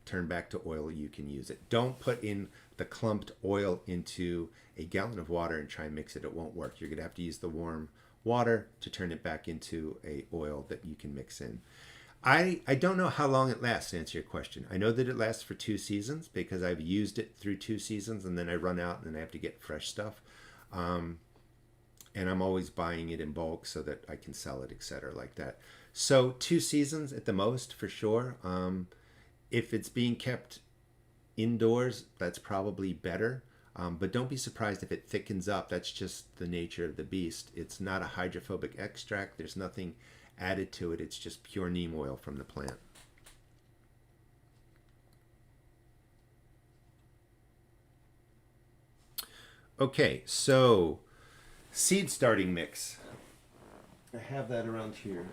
turn back to oil. You can use it. Don't put in the clumped oil into a gallon of water and try and mix it. It won't work. You're going to have to use the warm water to turn it back into a oil that you can mix in. I don't know how long it lasts, to answer your question. I know that it lasts for 2 seasons because I've used it through 2 seasons, and then I run out and then I have to get fresh stuff. And I'm always buying it in bulk so that I can sell it, etc. like that. So 2 seasons at the most, for sure. If it's being kept indoors, that's probably better. But don't be surprised if it thickens up. That's just the nature of the beast. It's not a hydrophobic extract. There's nothing added to it. It's just pure neem oil from the plant. Okay, so seed starting mix. I have that around here.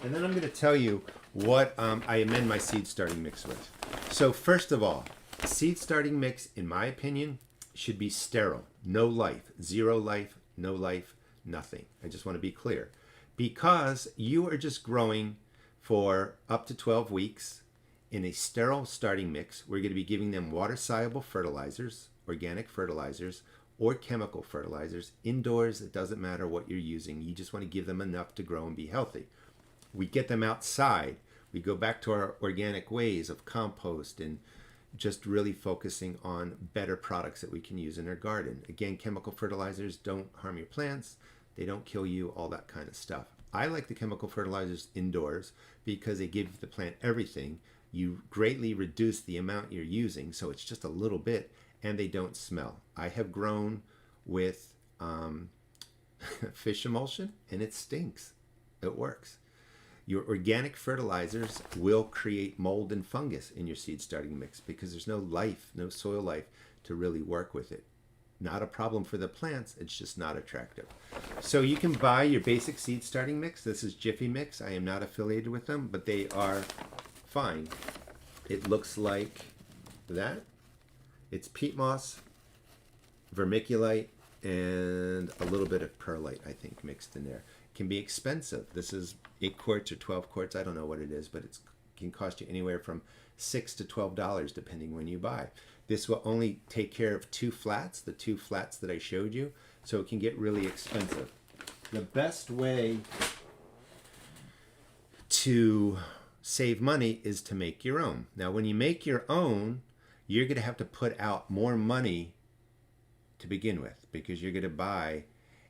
And then I'm going to tell you what I amend my seed starting mix with. So first of all, seed starting mix, in my opinion, should be sterile. No life. 0 life, no life, nothing. I just want to be clear. Because you are just growing for up to 12 weeks in a sterile starting mix. We're going to be giving them water-soluble fertilizers, organic fertilizers, or chemical fertilizers. Indoors, it doesn't matter what you're using. You just want to give them enough to grow and be healthy. We get them outside. We go back to our organic ways of compost and just really focusing on better products that we can use in our garden. Again, chemical fertilizers don't harm your plants. They don't kill you, all that kind of stuff. I like the chemical fertilizers indoors because they give the plant everything. You greatly reduce the amount you're using, so it's just a little bit, and they don't smell. I have grown with fish emulsion, and it stinks. It works. Your organic fertilizers will create mold and fungus in your seed starting mix because there's no life, no soil life to really work with it. Not a problem for the plants, it's just not attractive. So you can buy your basic seed starting mix. This is Jiffy Mix. I am not affiliated with them, but they are fine. It looks like that. It's peat moss, vermiculite, and a little bit of perlite, I think, mixed in there. It can be expensive. This is 8 quarts or 12 quarts. I don't know what it is, but it can cost you anywhere from $6 to $12 depending when you buy. This will only take care of 2 flats, the 2 flats that I showed you, so it can get really expensive. The best way to save money is to make your own. Now, when you make your own, you're going to have to put out more money to begin with, because you're going to buy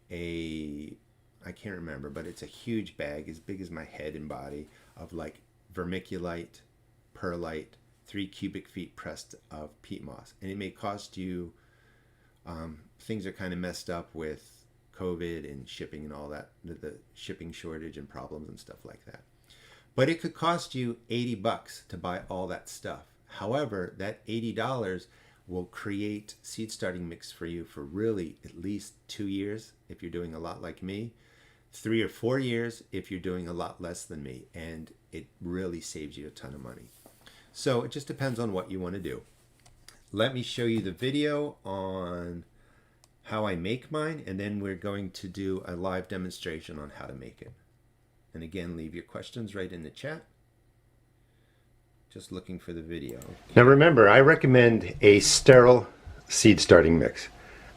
I can't remember, but it's a huge bag as big as my head and body of like vermiculite, perlite, 3 cubic feet pressed of peat moss. And it may cost you, things are kind of messed up with COVID and shipping and all that, the shipping shortage and problems and stuff like that. But it could cost you $80 to buy all that stuff. However, that $80 will create seed starting mix for you for really at least 2 years if you're doing a lot like me, 3 or 4 years if you're doing a lot less than me, and it really saves you a ton of money. So it just depends on what you want to do. Let me show you the video on how I make mine, and then we're going to do a live demonstration on how to make it. And again, leave your questions right in the chat. Just looking for the video. Now remember, I recommend a sterile seed starting mix.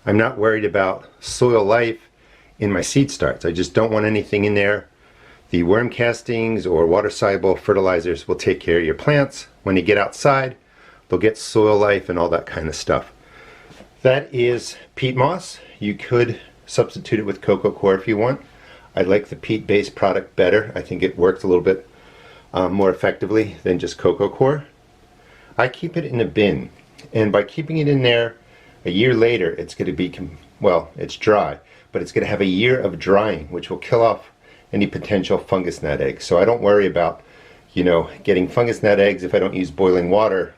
I'm not worried about soil life in my seed starts. I just don't want anything in there. The worm castings or water soluble fertilizers will take care of your plants. When you get outside, they'll get soil life and all that kind of stuff. That is peat moss. You could substitute it with cocoa coir if you want. I like the peat-based product better. I think it works a little bit more effectively than just cocoa coir. I keep it in a bin, and by keeping it in there, a year later it's going to be, well, it's dry, but it's going to have a year of drying, which will kill off any potential fungus gnat eggs. So I don't worry about, getting fungus gnat eggs if I don't use boiling water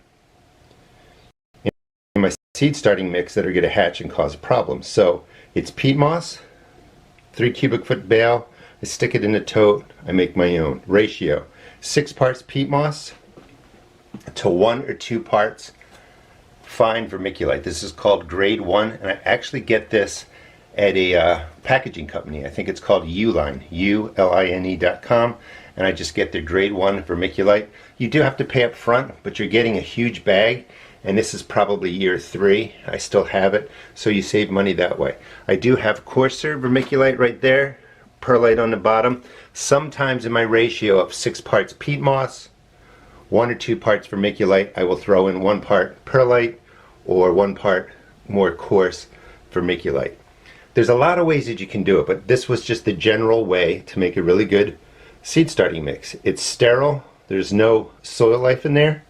in my seed starting mix that are going to hatch and cause problems. So it's peat moss, 3 cubic foot bale. I stick it in a tote. I make my own ratio: 6 parts peat moss to 1 or 2 parts fine vermiculite. This is called grade 1, and I actually get this at a packaging company. I think it's called Uline, uline.com, and I just get their grade 1 vermiculite. You do have to pay up front, but you're getting a huge bag, and this is probably year 3. I still have it, so you save money that way. I do have coarser vermiculite right there, perlite on the bottom. Sometimes in my ratio of 6 parts peat moss, 1 or 2 parts vermiculite, I will throw in 1 part perlite or 1 part more coarse vermiculite. There's a lot of ways that you can do it, but this was just the general way to make a really good seed starting mix. It's sterile, there's no soil life in there,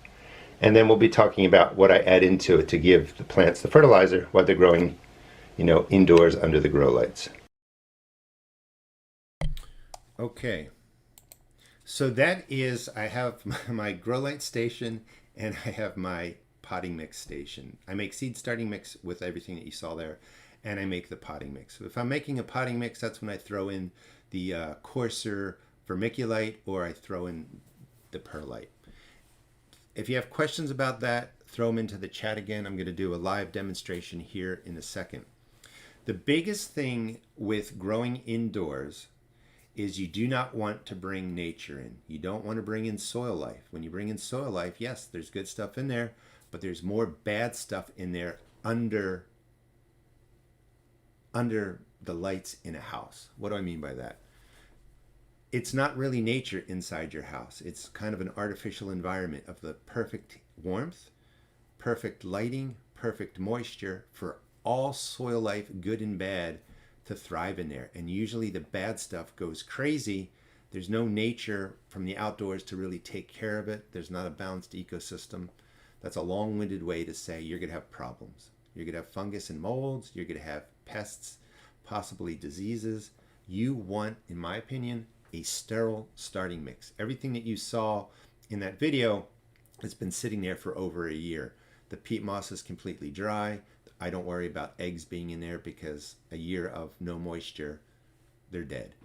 and then we'll be talking about what I add into it to give the plants the fertilizer while they're growing, indoors under the grow lights. Okay, so that is, I have my grow light station and I have my potting mix station. I make seed starting mix with everything that you saw there, and I make the potting mix. So if I'm making a potting mix, that's when I throw in the coarser vermiculite, or I throw in the perlite. If you have questions about that, throw them into the chat again. I'm going to do a live demonstration here in a second. The biggest thing with growing indoors is you do not want to bring nature in. You don't want to bring in soil life. When you bring in soil life, yes, there's good stuff in there, but there's more bad stuff in there under the lights in a house. What do I mean by that? It's not really nature inside your house. It's kind of an artificial environment of the perfect warmth, perfect lighting, perfect moisture for all soil life, good and bad, to thrive in there. And usually the bad stuff goes crazy. There's no nature from the outdoors to really take care of it. There's not a balanced ecosystem. That's a long-winded way to say you're going to have problems. You're going to have fungus and molds. You're going to have pests, possibly diseases. You want, in my opinion, a sterile starting mix. Everything that you saw in that video has been sitting there for over a year. The peat moss is completely dry. I don't worry about eggs being in there because a year of no moisture, they're dead.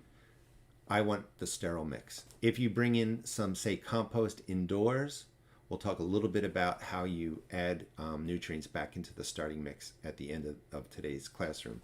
I want the sterile mix. If you bring in some, say, compost indoors, we'll talk a little bit about how you add nutrients back into the starting mix at the end of today's classroom.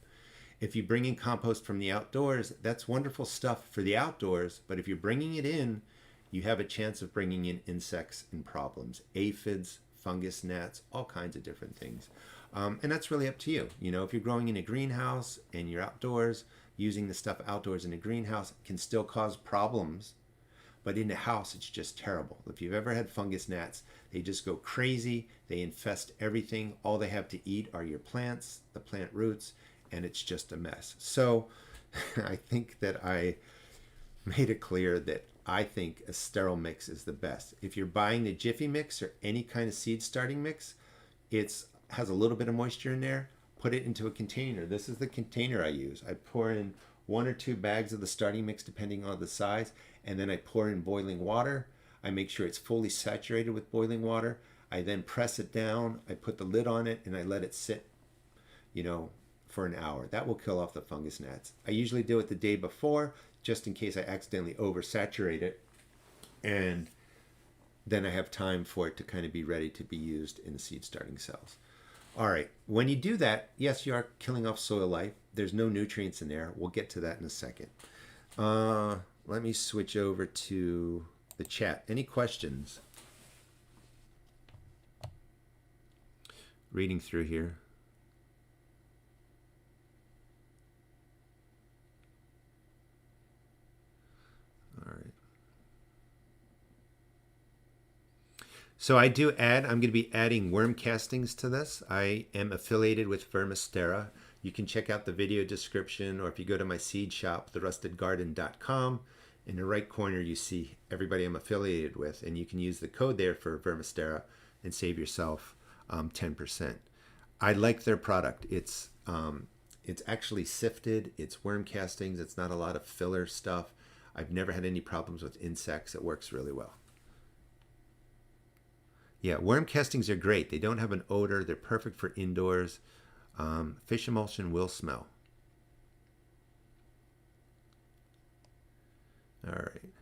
If you bring in compost from the outdoors, that's wonderful stuff for the outdoors, but if you're bringing it in, you have a chance of bringing in insects and problems, aphids, fungus gnats, all kinds of different things. And that's really up to you. If you're growing in a greenhouse and you're outdoors, using the stuff outdoors in a greenhouse can still cause problems, but in the house it's just terrible. If you've ever had fungus gnats, they just go crazy. They infest everything. All they have to eat are your plants, the plant roots, and it's just a mess. So I think that I made it clear that I think a sterile mix is the best. If you're buying the Jiffy mix or any kind of seed starting mix, it has a little bit of moisture in there. Put it into a container. This is the container I use. I pour in 1 or 2 bags of the starting mix depending on the size, and then I pour in boiling water. I make sure it's fully saturated with boiling water. I then press it down, I put the lid on it, and I let it sit, for an hour. That will kill off the fungus gnats. I usually do it the day before, just in case I accidentally oversaturate it, and then I have time for it to kind of be ready to be used in the seed starting cells. All right, when you do that, yes, you are killing off soil life. There's no nutrients in there. We'll get to that in a second. Let me switch over to the chat. Any questions? Reading through here. All right. So I'm going to be adding worm castings to this. I am affiliated with Vermistera. You can check out the video description, or if you go to my seed shop, therustedgarden.com, in the right corner you see everybody I'm affiliated with, and you can use the code there for Vermistera and save yourself 10%. I like their product. It's actually sifted. It's worm castings. It's not a lot of filler stuff. I've never had any problems with insects. It works really well. Yeah, worm castings are great. They don't have an odor. They're perfect for indoors. Fish emulsion will smell. All right.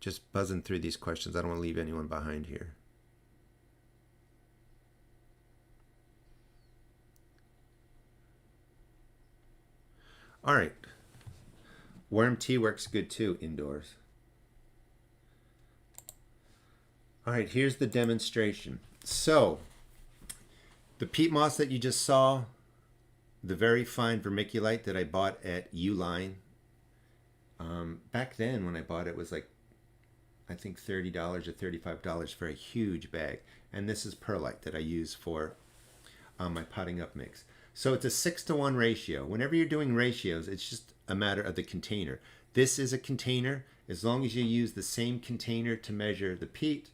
Just buzzing through these questions. I don't want to leave anyone behind here. All right. Worm tea works good too indoors. All right, here's the demonstration. So, the peat moss that you just saw, the very fine vermiculite that I bought at Uline, back then when I bought it was like, I think $30 or $35 for a huge bag. And this is perlite that I use for my potting up mix. So it's a 6-to-1 ratio. Whenever you're doing ratios, it's just a matter of the container. This is a container. As long as you use the same container to measure the peat,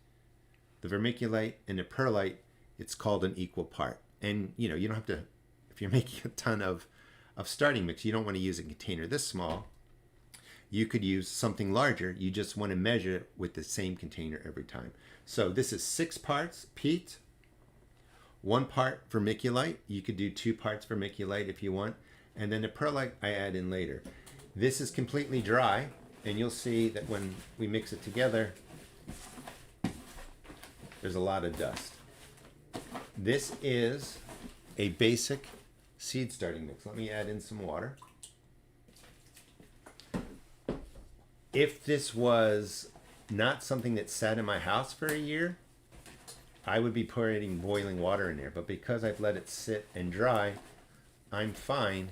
the vermiculite, and the perlite, it's called an equal part. And you don't have to, if you're making a ton of starting mix, you don't want to use a container this small. You could use something larger. You just want to measure it with the same container every time. So this is 6 parts peat, 1 part vermiculite. You could do 2 parts vermiculite if you want. And then the perlite I add in later. This is completely dry, and you'll see that when we mix it together, there's a lot of dust. This is a basic seed starting mix. Let me add in some water. If this was not something that sat in my house for a year, I would be pouring boiling water in there. But because I've let it sit and dry, I'm fine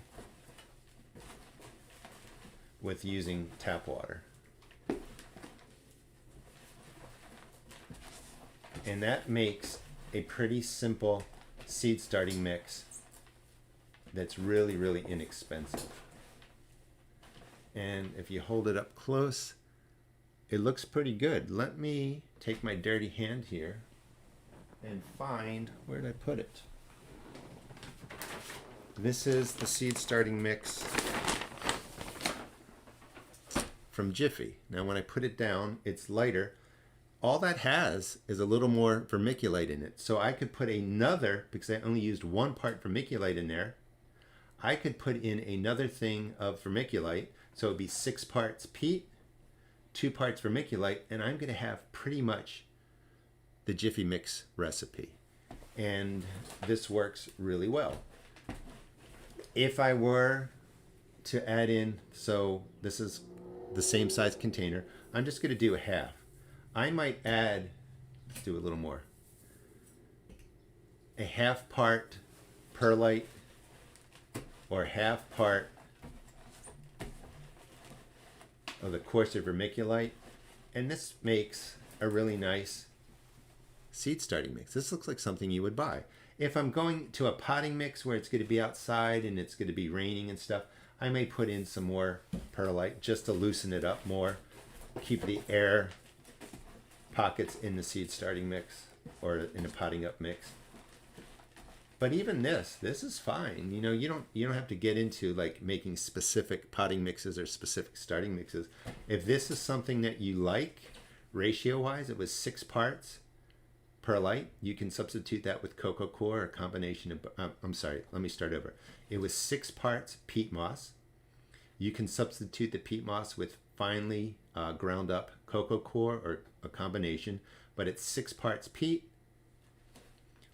with using tap water. And that makes a pretty simple seed starting mix that's really, really inexpensive. And if you hold it up close, it looks pretty good. Let me take my dirty hand here and find, where did I put it? This is the seed starting mix from Jiffy. Now when I put it down, it's lighter. All that has is a little more vermiculite in it. So I could put another, because I only used 1 part vermiculite in there, I could put in another thing of vermiculite. So it'd be 6 parts peat, 2 parts vermiculite, and I'm going to have pretty much the Jiffy mix recipe. And this works really well. If I were to add in, so this is the same size container, I'm just going to do a half. I might add, let's do a little more, a half part perlite or half part of the coarser vermiculite. And this makes a really nice seed starting mix. This looks like something you would buy. If I'm going to a potting mix where it's going to be outside and it's going to be raining and stuff, I may put in some more perlite just to loosen it up more. Keep the air pockets in the seed starting mix or in a potting up mix. But even this is fine. You know, you don't have to get into like making specific potting mixes or specific starting mixes. If this is something that you like, ratio-wise, it was 6 parts perlite. You can substitute that with cocoa coir or a combination of, I'm sorry, let me start over. It was 6 parts peat moss. You can substitute the peat moss with finely ground up cocoa coir or a combination, but it's 6 parts peat,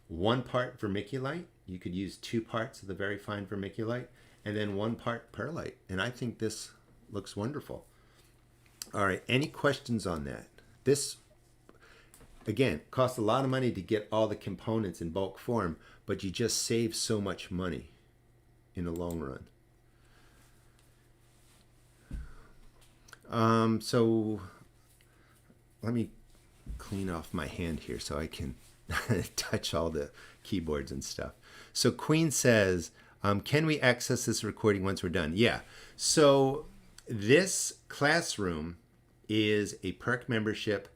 1 part vermiculite. You could use 2 parts of the very fine vermiculite, and then 1 part perlite. And I think this looks wonderful. All right, any questions on that? This, again, costs a lot of money to get all the components in bulk form, but you just save so much money in the long run. So let me clean off my hand here so I can touch all the keyboards and stuff. So Queen says, can we access this recording once we're done? Yeah. So this classroom is a perk membership,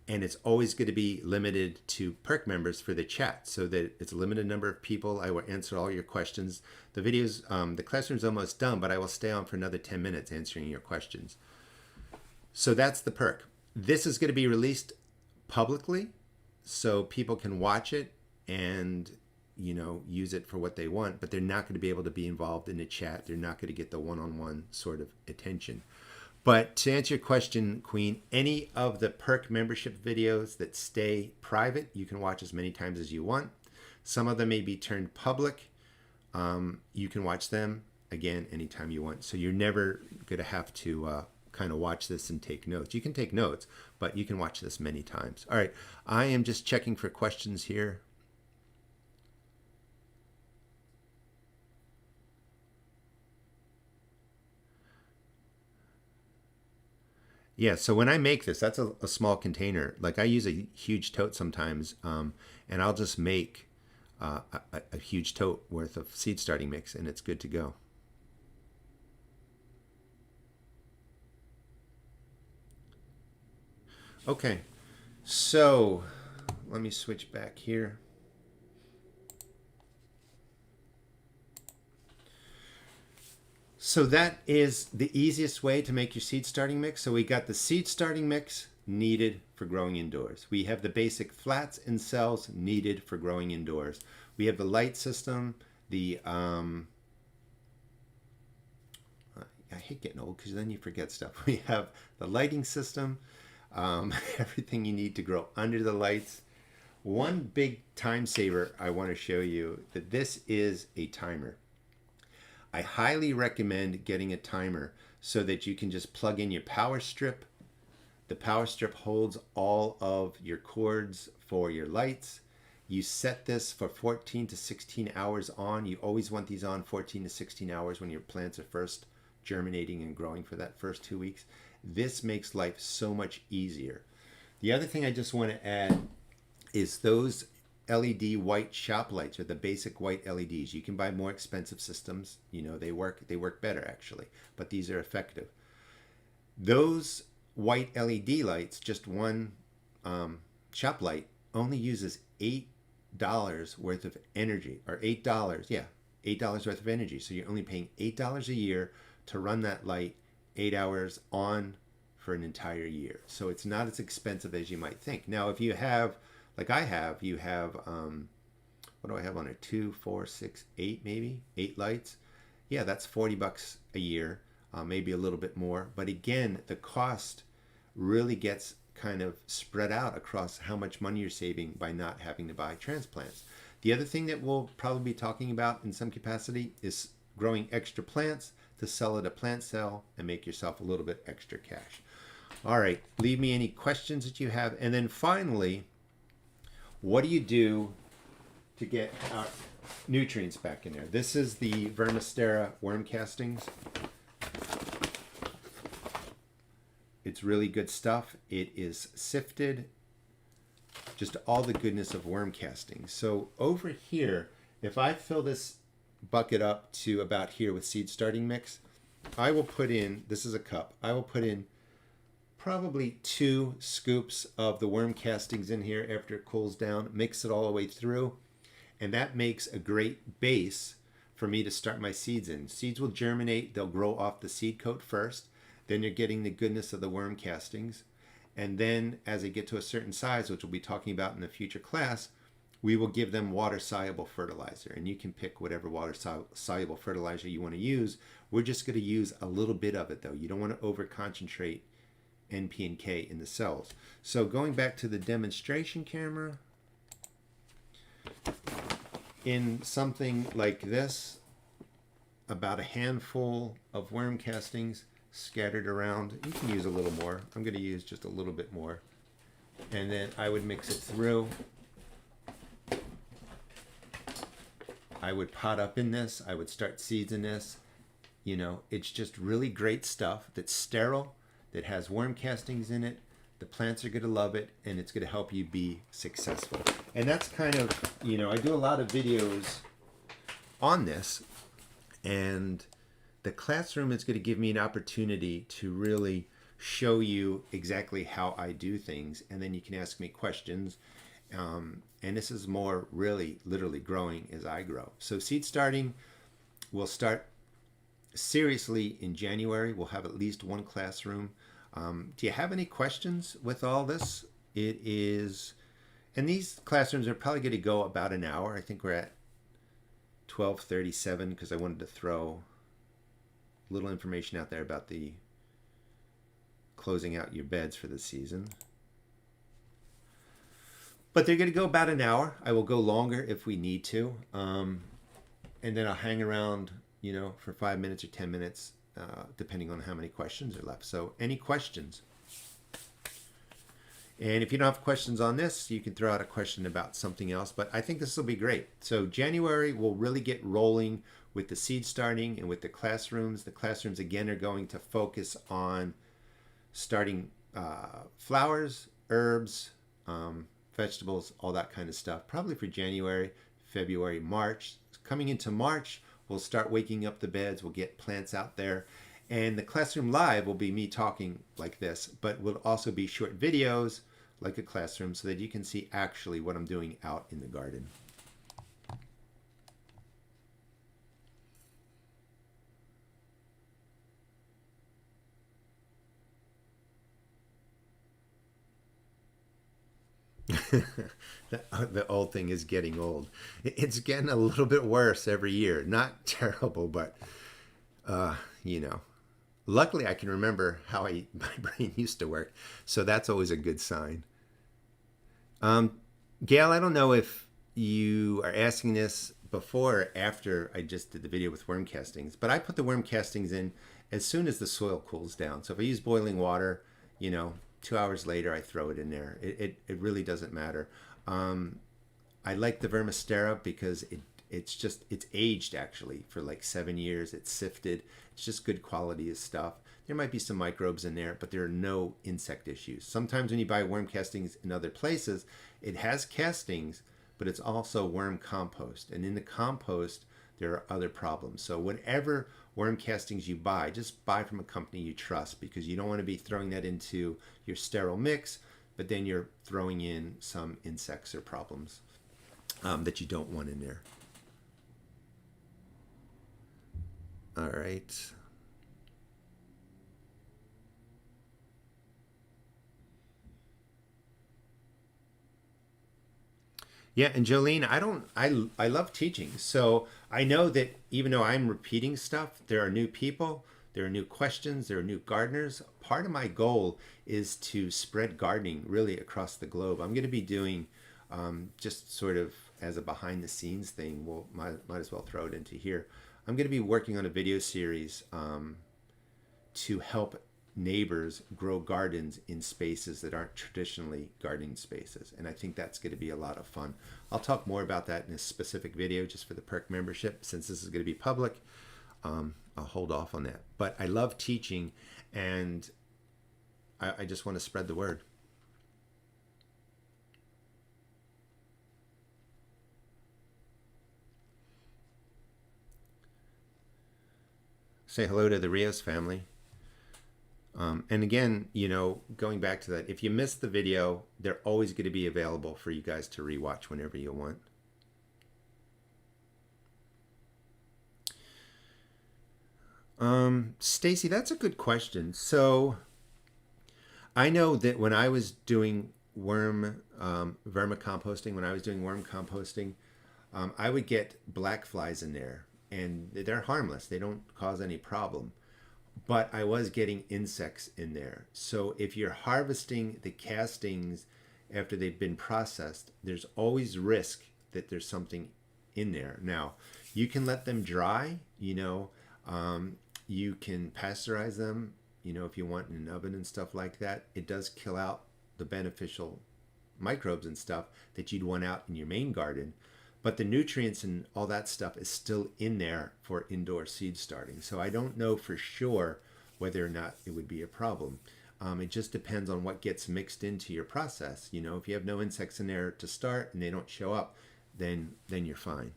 and it's always going to be limited to perk members for the chat, so that it's a limited number of people. I will answer all your questions. The videos, the classroom's almost done, but I will stay on for another 10 minutes answering your questions. So that's the perk. This is going to be released publicly, so people can watch it and, you know, use it for what they want, but they're not going to be able to be involved in the chat. They're not going to get the one-on-one sort of attention. But to answer your question, Queen, any of the perk membership videos that stay private, you can watch as many times as you want. Some of them may be turned public. You can watch them, again, anytime you want. So you're never going to have to kind of watch this and take notes. You can take notes, but you can watch this many times. All right, I am just checking for questions here. Yeah, so when I make this, that's a small container. Like I use a huge tote sometimes, and I'll just make a huge tote worth of seed starting mix, and it's good to go. Okay, so let me switch back here. So that is the easiest way to make your seed starting mix. So we got the seed starting mix needed for growing indoors. We have the basic flats and cells needed for growing indoors. We have the light system, the I hate getting old because then you forget stuff. We have the lighting system, everything you need to grow under the lights. One big time saver I want to show you, that this is a timer. I highly recommend getting a timer so that you can just plug in your power strip. The power strip holds all of your cords for your lights. You set this for 14 to 16 hours on. You always want these on 14 to 16 hours when your plants are first germinating and growing for that first 2 weeks. This makes life so much easier. The other thing I just want to add is those LED white shop lights, or the basic white LEDs. You can buy more expensive systems. You know, they work better actually, but these are effective. Those white LED lights, just one shop light, only uses $8 worth of energy, or $8, yeah, $8 worth of energy. So you're only paying $8 a year to run that light 8 hours on for an entire year. So it's not as expensive as you might think. Now, if you have, like I have, you have, what do I have on it? 2, 4, 6, 8, maybe 8 lights. Yeah, that's $40 a year, maybe a little bit more. But again, the cost really gets kind of spread out across how much money you're saving by not having to buy transplants. The other thing that we'll probably be talking about in some capacity is growing extra plants to sell at a plant sale and make yourself a little bit extra cash. All right, leave me any questions that you have. And then finally, what do you do to get our nutrients back in there? This is the Vermistera worm castings. It's really good stuff. It is sifted, just all the goodness of worm castings. So over here, if I fill this bucket up to about here with seed starting mix, I will put in, this is a cup, I will put in probably 2 scoops of the worm castings in here after it cools down, mix it all the way through, and that makes a great base for me to start my seeds in. Seeds will germinate, they'll grow off the seed coat first, then you're getting the goodness of the worm castings, and then as they get to a certain size, which we'll be talking about in a future class, we will give them water-soluble fertilizer, and you can pick whatever water-soluble fertilizer you want to use. We're just going to use a little bit of it, though. You don't want to over-concentrate N, P, and K in the cells. So going back to the demonstration camera, in something like this, about a handful of worm castings scattered around. You can use a little more. I'm going to use just a little bit more. And then I would mix it through. I would pot up in this. I would start seeds in this. You know, it's just really great stuff that's sterile, that has worm castings in it. The plants are going to love it, and it's going to help you be successful. And that's kind of, you know, I do a lot of videos on this, and the classroom is going to give me an opportunity to really show you exactly how I do things, and then you can ask me questions. And this is more really literally growing as I grow. So seed starting will start seriously in January. We'll have at least 1 classroom. Do you have any questions with all this? It is, and these classrooms are probably going to go about an hour. I think we're at 12:37 because I wanted to throw a little information out there about the closing out your beds for the season. But they're going to go about an hour. I will go longer if we need to. And then I'll hang around, you know, for 5 minutes or 10 minutes, depending on how many questions are left. So any questions? And if you don't have questions on this, you can throw out a question about something else. But I think this will be great. So January, we'll really get rolling with the seed starting and with the classrooms. The classrooms, again, are going to focus on starting flowers, herbs, vegetables, all that kind of stuff, probably for January, February, March. Coming into March, we'll start waking up the beds. We'll get plants out there. And the classroom live will be me talking like this, but will also be short videos like a classroom so that you can see actually what I'm doing out in the garden. The old thing is getting old. It's getting a little bit worse every year. Not terrible, but you know, luckily I can remember how my brain used to work, so that's always a good sign. Gail, I don't know if you are asking this before or after I just did the video with worm castings, but I put the worm castings in as soon as the soil cools down. So if I use boiling water, you know, 2 hours later I throw it in there. It really doesn't matter. I like the vermistera because it's aged actually for like 7 years. It's sifted. It's just good quality of stuff. There might be some microbes in there, but there are no insect issues. Sometimes when you buy worm castings in other places, it has castings, but it's also worm compost. And in the compost, there are other problems. So whatever worm castings you buy, just buy from a company you trust, because you don't want to be throwing that into your sterile mix, but then you're throwing in some insects or problems that you don't want in there. All right. Yeah, and Jolene, I love teaching. So I know that even though I'm repeating stuff, there are new people, there are new questions, there are new gardeners. Part of my goal is to spread gardening really across the globe. I'm going to be doing just sort of as a behind the scenes thing. We'll might as well throw it into here. I'm going to be working on a video series to help neighbors grow gardens in spaces that aren't traditionally gardening spaces, and I think that's going to be a lot of fun. I'll talk more about that in a specific video just for the perk membership. Since this is going to be public, I'll hold off on that. But I love teaching, and I just want to spread the word. Say hello to the Rios family. And again, you know, going back to that, if you missed the video, they're always going to be available for you guys to rewatch whenever you want. Stacy, that's a good question. So I know that when I was doing vermicomposting, when I was doing worm composting, I would get black flies in there, and they're harmless. They don't cause any problem. But I was getting insects in there. So if you're harvesting the castings after they've been processed, there's always risk that there's something in there. Now, you can let them dry, you know, you can pasteurize them, you know, if you want in an oven and stuff like that. It does kill out the beneficial microbes and stuff that you'd want out in your main garden. But the nutrients and all that stuff is still in there for indoor seed starting. So I don't know for sure whether or not it would be a problem. It just depends on what gets mixed into your process. You know, if you have no insects in there to start and they don't show up, then you're fine.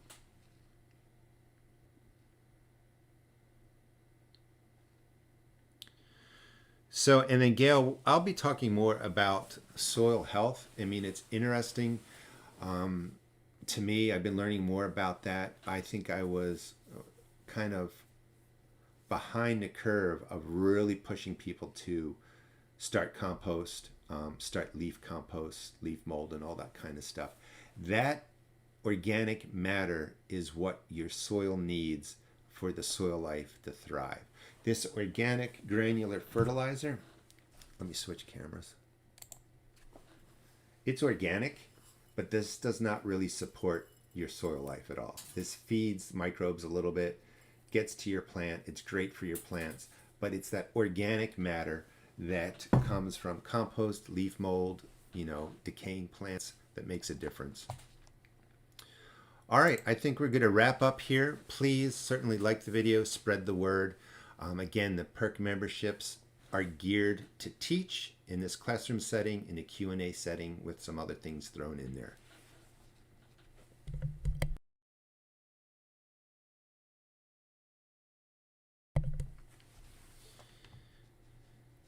So, and then Gail, I'll be talking more about soil health. I mean, it's interesting. To me, I've been learning more about that. I think I was kind of behind the curve of really pushing people to start compost, start leaf compost, leaf mold, and all that kind of stuff. That organic matter is what your soil needs for the soil life to thrive. This organic granular fertilizer, let me switch cameras. It's organic, but this does not really support your soil life at all. This feeds microbes a little bit, gets to your plant. It's great for your plants, but it's that organic matter that comes from compost, leaf mold, you know, decaying plants that makes a difference. All right, I think we're going to wrap up here. Please certainly like the video, spread the word. Again, the perk memberships are geared to teach in this classroom setting, in a Q&A setting with some other things thrown in there.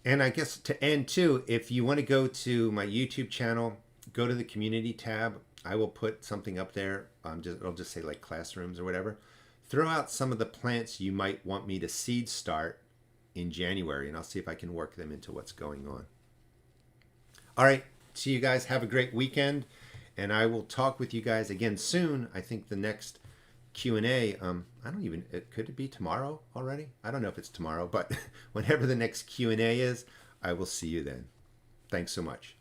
And I guess to end too, if you want to go to my YouTube channel, go to the community tab. I will put something up there. It'll just say like classrooms or whatever. Throw out some of the plants you might want me to seed start in January, and I'll see if I can work them into what's going on. All right, see you guys. Have a great weekend, and I will talk with you guys again soon. I think the next Q&A, I don't even, could it be tomorrow already? I don't know if it's tomorrow, but whenever the next Q&A is, I will see you then. Thanks so much.